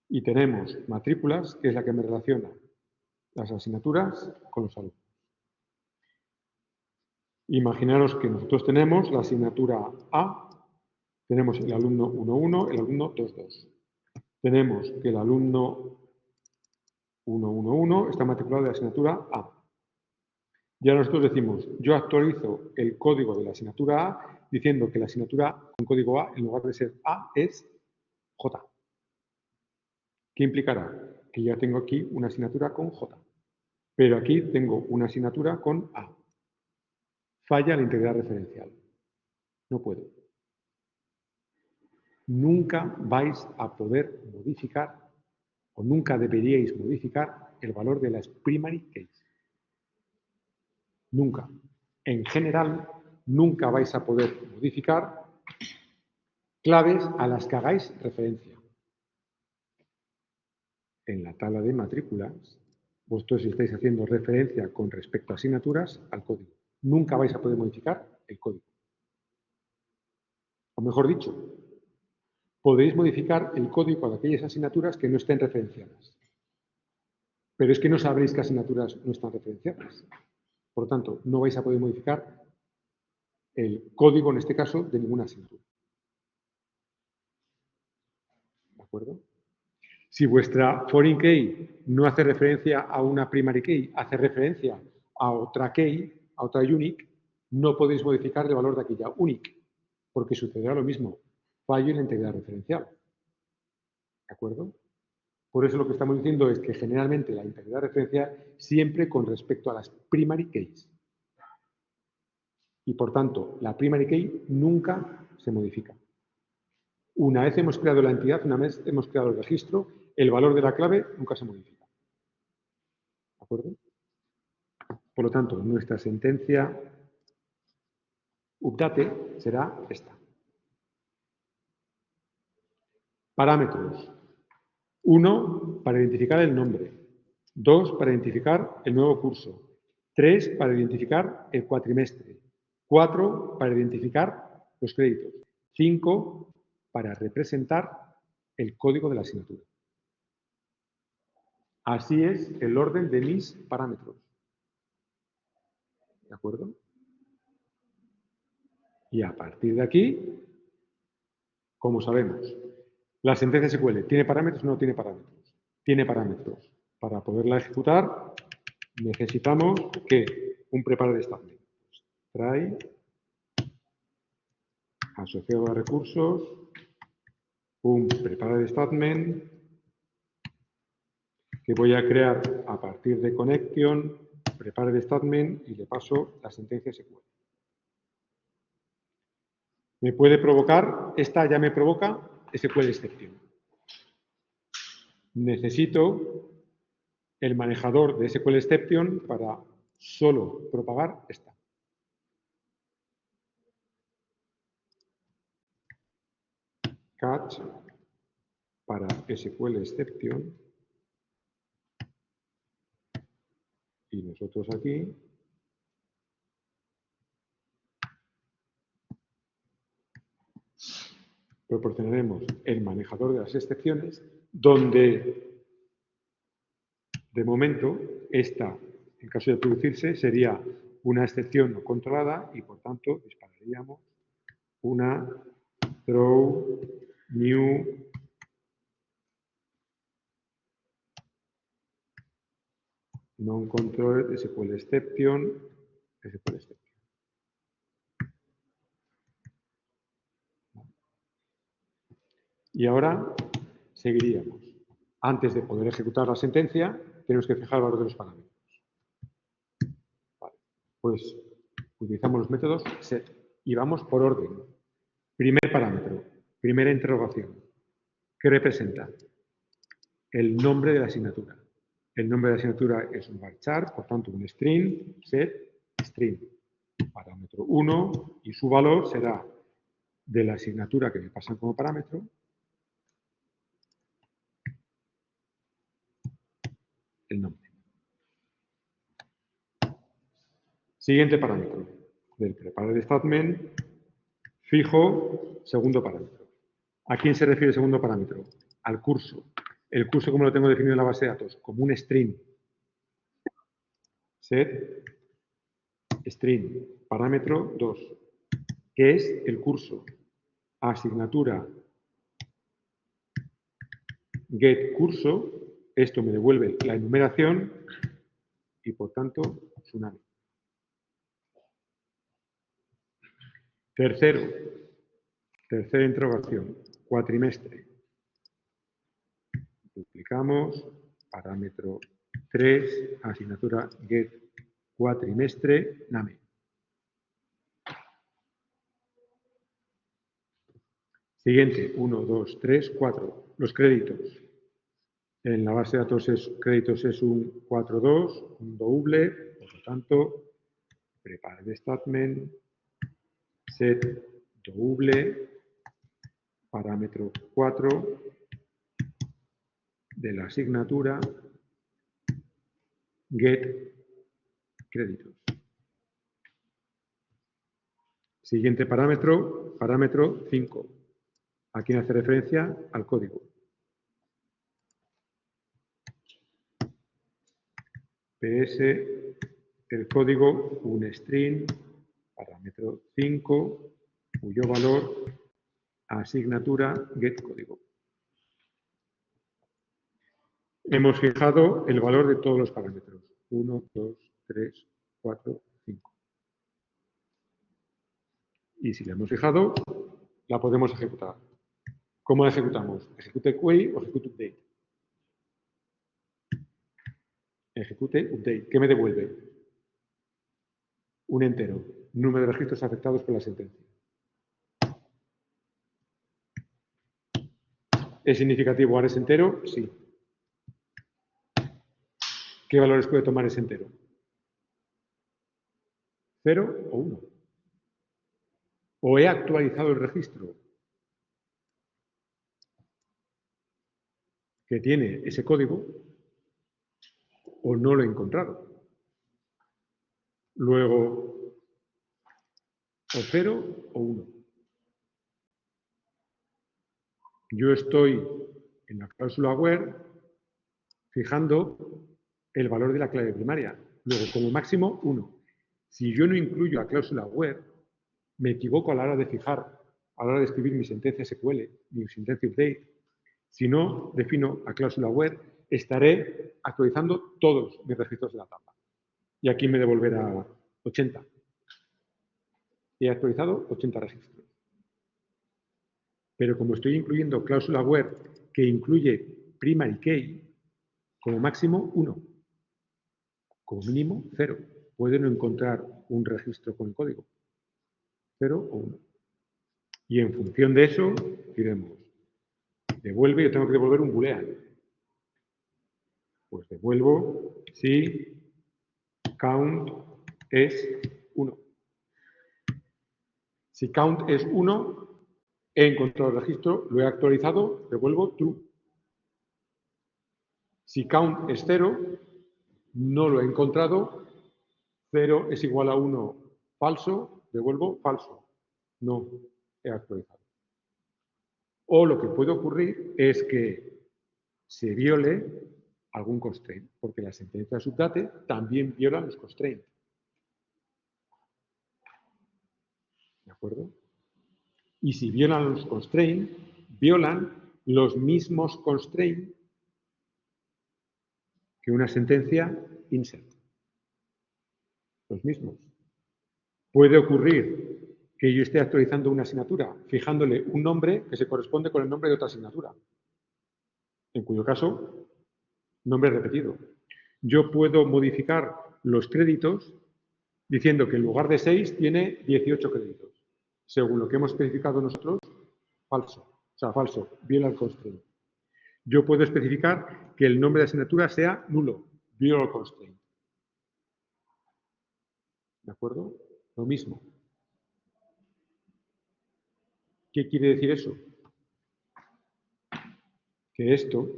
Y tenemos matrículas, que es la que me relaciona las asignaturas con los alumnos. Imaginaros que nosotros tenemos la asignatura A, tenemos el alumno 1.1, el alumno 2.2. Tenemos que el alumno 1.1.1 está matriculado de la asignatura A. Ya nosotros decimos, yo actualizo el código de la asignatura A diciendo que la asignatura con código A, en lugar de ser A, es J. ¿Qué implicará? Que ya tengo aquí una asignatura con J. Pero aquí tengo una asignatura con A. Falla la integridad referencial. No puedo. Nunca vais a poder modificar o nunca deberíais modificar el valor de las primary keys. Nunca. En general, nunca vais a poder modificar claves a las que hagáis referencia. En la tabla de matrículas, vosotros estáis haciendo referencia con respecto a asignaturas al código. Nunca vais a poder modificar el código. O mejor dicho, podéis modificar el código de aquellas asignaturas que no estén referenciadas. Pero es que no sabréis qué asignaturas no están referenciadas. Por lo tanto, no vais a poder modificar el código, en este caso, de ninguna asignatura. ¿De acuerdo? Si vuestra foreign key no hace referencia a una primary key, hace referencia a otra key, a otra unique, no podéis modificar el valor de aquella unique, porque sucederá lo mismo, fallo en la integridad referencial. ¿De acuerdo? Por eso lo que estamos diciendo es que generalmente la integridad referencial siempre con respecto a las primary keys. Y por tanto, la primary key nunca se modifica. Una vez hemos creado la entidad, una vez hemos creado el registro, el valor de la clave nunca se modifica. ¿De acuerdo? Por lo tanto, nuestra sentencia update será esta. Parámetros. 1, para identificar el nombre. 2, para identificar el nuevo curso. 3, para identificar el cuatrimestre. 4, para identificar los créditos. 5 para representar el código de la asignatura. Así es el orden de mis parámetros. ¿De acuerdo? Y a partir de aquí, como sabemos, la sentencia SQL ¿tiene parámetros o no tiene parámetros? Tiene parámetros. Para poderla ejecutar, necesitamos que un preparo de statement. Try, asociado a recursos, un preparo de statement que voy a crear a partir de connection, preparo de statement y le paso la sentencia SQL. Me puede provocar, esta ya me provoca SQL exception. Necesito el manejador de SQL exception para solo propagar esta. Catch para SQL exception. Y nosotros aquí proporcionaremos el manejador de las excepciones, donde, de momento, esta, en caso de producirse, sería una excepción no controlada y, por tanto, dispararíamos una throw new non-controlled SQL exception. Y ahora seguiríamos. Antes de poder ejecutar la sentencia, tenemos que fijar el valor de los parámetros. Vale. Pues utilizamos los métodos set y vamos por orden. Primer parámetro, primera interrogación. ¿Qué representa? El nombre de la asignatura. El nombre de la asignatura es un varchar, por tanto un string, set, string. Parámetro 1 y su valor será de la asignatura que me pasan como parámetro. El nombre. Siguiente parámetro. Del preparo de statement, fijo segundo parámetro. ¿A quién se refiere el segundo parámetro? Al curso. El curso, como lo tengo definido en la base de datos, como un string. Set, string, parámetro 2, que es el curso. Asignatura, get curso, esto me devuelve la enumeración y, por tanto, Tsunami. Tercera interrogación, cuatrimestre. Duplicamos, parámetro 3, asignatura get cuatrimestre, name. Siguiente, 1, 2, 3, 4. Los créditos. En la base de datos créditos es un 4.2, un doble, por lo tanto, prepare de statement, set doble, parámetro 4 de la asignatura, get créditos. Siguiente parámetro, parámetro 5. ¿A quién hace referencia? Al código. PS, el código, un string, parámetro 5, cuyo valor, asignatura, get código. Hemos fijado el valor de todos los parámetros. 1, 2, 3, 4, 5. Y si la hemos fijado, la podemos ejecutar. ¿Cómo la ejecutamos? ¿Ejecute query o ejecute update? Ejecute update. ¿Qué me devuelve? Un entero. Número de registros afectados por la sentencia. ¿Es significativo ahora ese entero? Sí. ¿Qué valores puede tomar ese entero? 0 o 1. ¿O he actualizado el registro que tiene ese código o no lo he encontrado? Luego, o 0 o 1. yo estoy en la cláusula where fijando el valor de la clave primaria. Luego, como máximo, 1. Si yo no incluyo la cláusula where, me equivoco a la hora de fijar, a la hora de escribir mi sentencia SQL, mi sentencia update. Si no defino la cláusula where, estaré actualizando todos mis registros de la tabla. Y aquí me devolverá 80. He actualizado 80 registros. Pero como estoy incluyendo cláusula where que incluye primary key, como máximo 1. Como mínimo 0. Puede no encontrar un registro con el código. 0 o 1. Y en función de eso, diremos, devuelve, yo tengo que devolver un boolean. Pues devuelvo si count es 1. Si count es 1, he encontrado el registro, lo he actualizado, devuelvo true. Si count es 0, no lo he encontrado, 0 es igual a 1 falso, devuelvo falso. No he actualizado. O lo que puede ocurrir es que se viole algún constraint, porque las sentencias update también violan los constraints. ¿De acuerdo? Y si violan los constraints, violan los mismos constraints que una sentencia insert. Los mismos. Puede ocurrir que yo esté actualizando una asignatura fijándole un nombre que se corresponde con el nombre de otra asignatura, en cuyo caso, nombre repetido. Yo puedo modificar los créditos diciendo que en lugar de 6 tiene 18 créditos. Según lo que hemos especificado nosotros, falso. O sea, falso, viola el constraint. Yo puedo especificar que el nombre de asignatura sea nulo, viola el constraint. ¿De acuerdo? Lo mismo. ¿Qué quiere decir eso? Que esto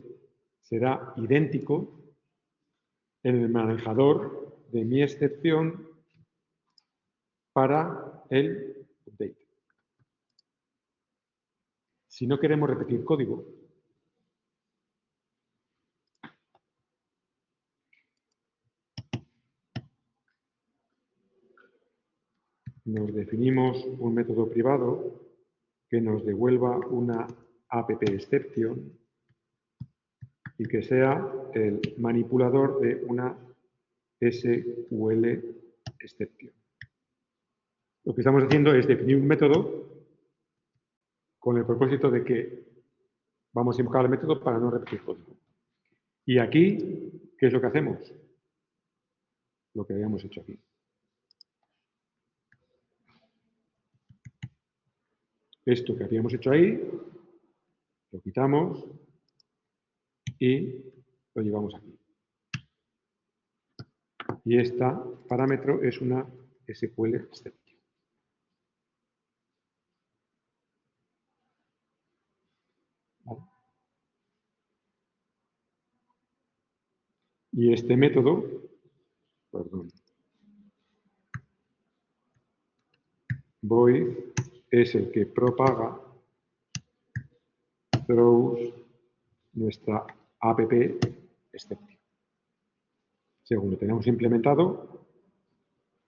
será idéntico en el manejador de mi excepción para el update. Si no queremos repetir código, nos definimos un método privado que nos devuelva una app exception y que sea el manipulador de una SQL exception. Lo que estamos haciendo es definir un método con el propósito de que vamos a invocar el método para no repetir código. Y aquí, ¿qué es lo que hacemos? Lo que habíamos hecho aquí. Esto que habíamos hecho ahí, lo quitamos y lo llevamos aquí. Y este parámetro es una SQL exception. ¿Vale? Y este método, perdón, void es el que propaga throws nuestra app exception. Según lo tenemos implementado,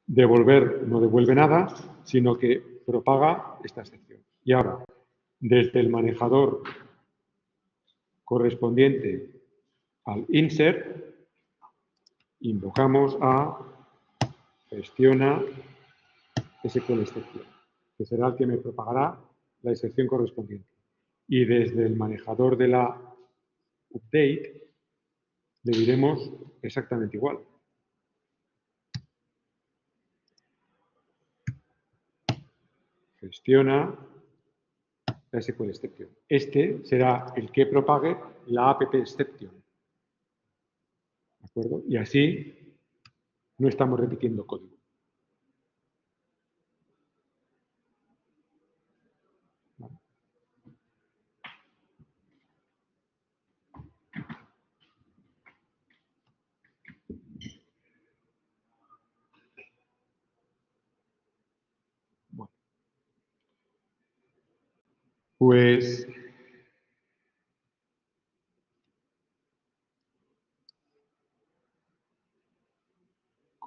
devolver no devuelve nada, sino que propaga esta excepción. Y ahora, desde el manejador correspondiente al insert, invocamos a gestiona SQL exception, que será el que me propagará la excepción correspondiente. Y desde el manejador de la update le diremos exactamente igual. Gestiona la SQL exception. Este será el que propague la app exception. ¿De acuerdo? Y así no estamos repitiendo código. ¿Vale? Bueno. Pues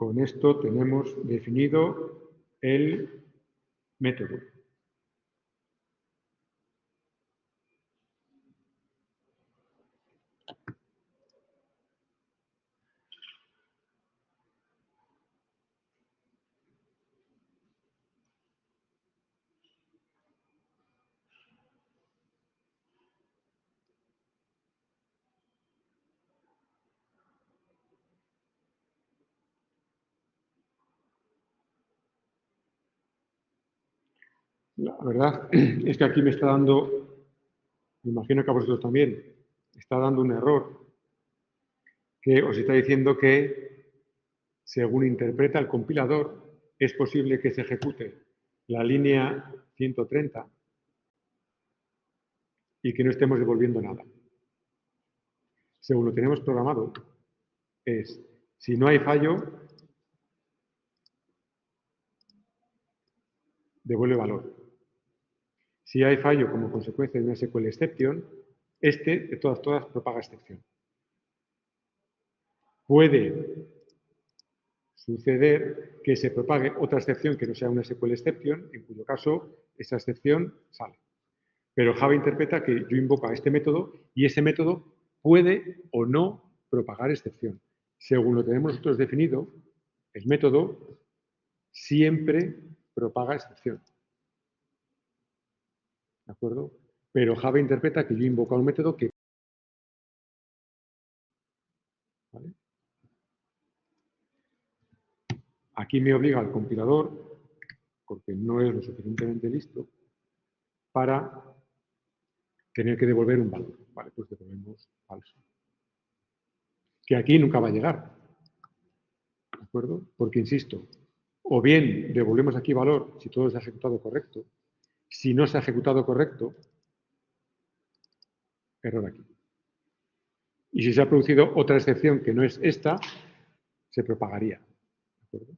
Con esto tenemos definido el método. La verdad es que aquí me está dando, me imagino que a vosotros también, está dando un error que os está diciendo que, según interpreta el compilador, es posible que se ejecute la línea 130 y que no estemos devolviendo nada. Según lo tenemos programado, es, si no hay fallo, devuelve valor. Si hay fallo como consecuencia de una SQL exception, este, de todas, propaga excepción. Puede suceder que se propague otra excepción que no sea una SQL exception, en cuyo caso esa excepción sale. Pero Java interpreta que yo invoco a este método y ese método puede o no propagar excepción. Según lo tenemos nosotros definido, el método siempre propaga excepción. ¿De acuerdo? Pero Java interpreta que yo invoco a un método que... ¿vale? Aquí me obliga el compilador, porque no es lo suficientemente listo, para tener que devolver un valor. Vale, pues devolvemos falso. Que aquí nunca va a llegar. ¿De acuerdo? Porque, insisto, o bien devolvemos aquí valor si todo se ha ejecutado correcto. Si no se ha ejecutado correcto, error aquí. Y si se ha producido otra excepción que no es esta, se propagaría. ¿De acuerdo?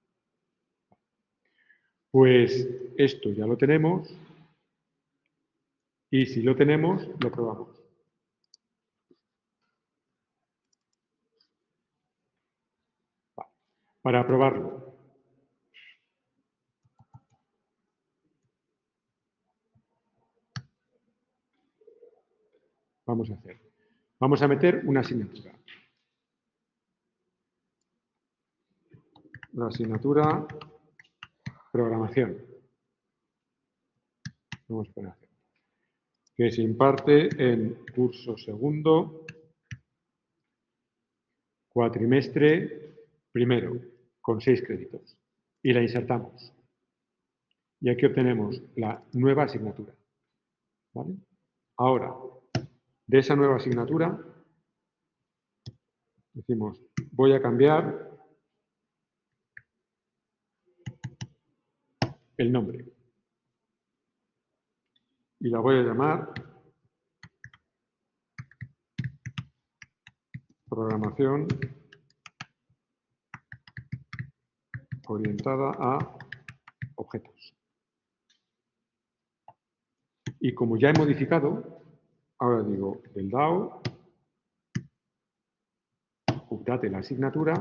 Pues esto ya lo tenemos y si lo tenemos, lo probamos. Vale. Para probarlo, vamos a meter una asignatura. La asignatura programación. Vamos a poner que se imparte en curso segundo, cuatrimestre primero, con 6 créditos. Y la insertamos. Y aquí obtenemos la nueva asignatura. ¿Vale? Ahora, de esa nueva asignatura, decimos, voy a cambiar el nombre. Y la voy a llamar programación orientada a objetos. Y como ya he modificado, ahora digo del DAO, update la asignatura,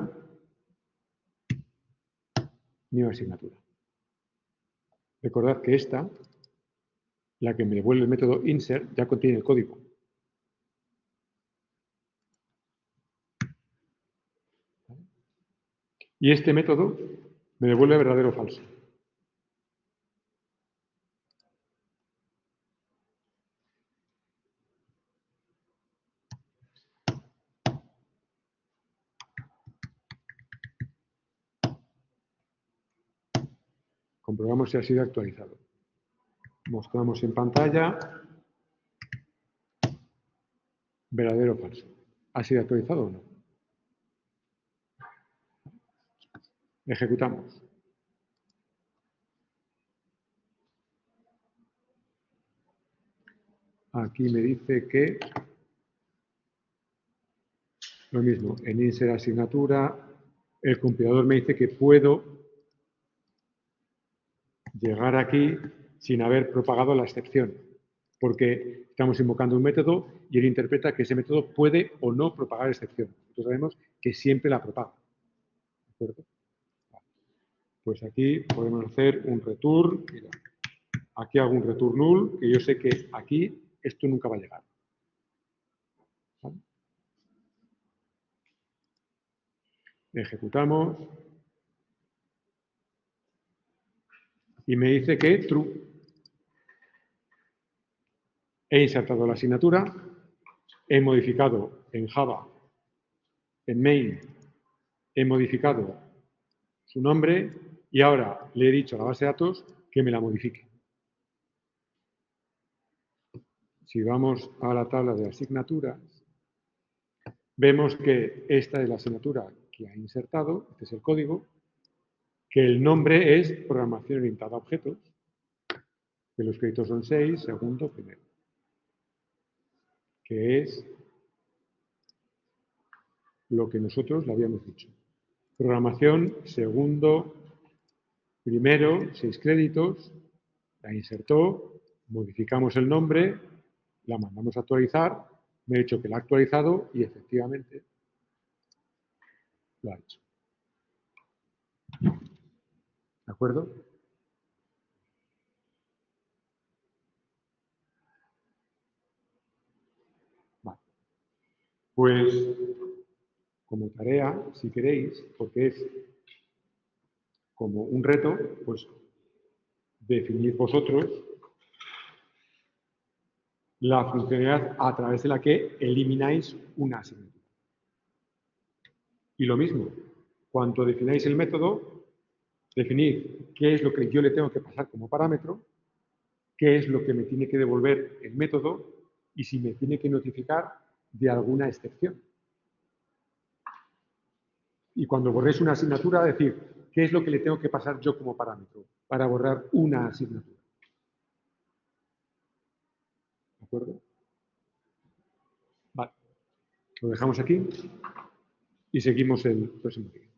nueva asignatura. Recordad que esta, la que me devuelve el método insert, ya contiene el código. Y este método me devuelve verdadero o falso. Comprobamos si ha sido actualizado. Mostramos en pantalla verdadero o falso. ¿Ha sido actualizado o no? Ejecutamos. Aquí me dice que lo mismo, en insert asignatura, el compilador me dice que puedo llegar aquí sin haber propagado la excepción, porque estamos invocando un método y él interpreta que ese método puede o no propagar excepción. Nosotros sabemos que siempre la propaga. ¿De acuerdo? Pues aquí podemos hacer un return. Mira, aquí hago un return null, que yo sé que aquí esto nunca va a llegar. ¿Vale? Ejecutamos. Y me dice que true. He insertado la asignatura, he modificado en Java, en main, he modificado su nombre y ahora le he dicho a la base de datos que me la modifique. Si vamos a la tabla de asignaturas, vemos que esta es la asignatura que ha insertado, este es el código, que el nombre es programación orientada a objetos, que los créditos son 6, segundo, primero, que es lo que nosotros le habíamos dicho. Programación, segundo, primero, 6 créditos, la insertó, modificamos el nombre, la mandamos a actualizar, me he dicho que la ha actualizado y efectivamente lo ha hecho. ¿De acuerdo? Vale. Pues como tarea, si queréis, porque es como un reto, pues definid vosotros la funcionalidad a través de la que elimináis una asignatura. Y lo mismo, cuando defináis el método, definid qué es lo que yo le tengo que pasar como parámetro, qué es lo que me tiene que devolver el método y si me tiene que notificar de alguna excepción. Y cuando borréis una asignatura, decir qué es lo que le tengo que pasar yo como parámetro para borrar una asignatura. ¿De acuerdo? Vale. Lo dejamos aquí y seguimos el próximo día.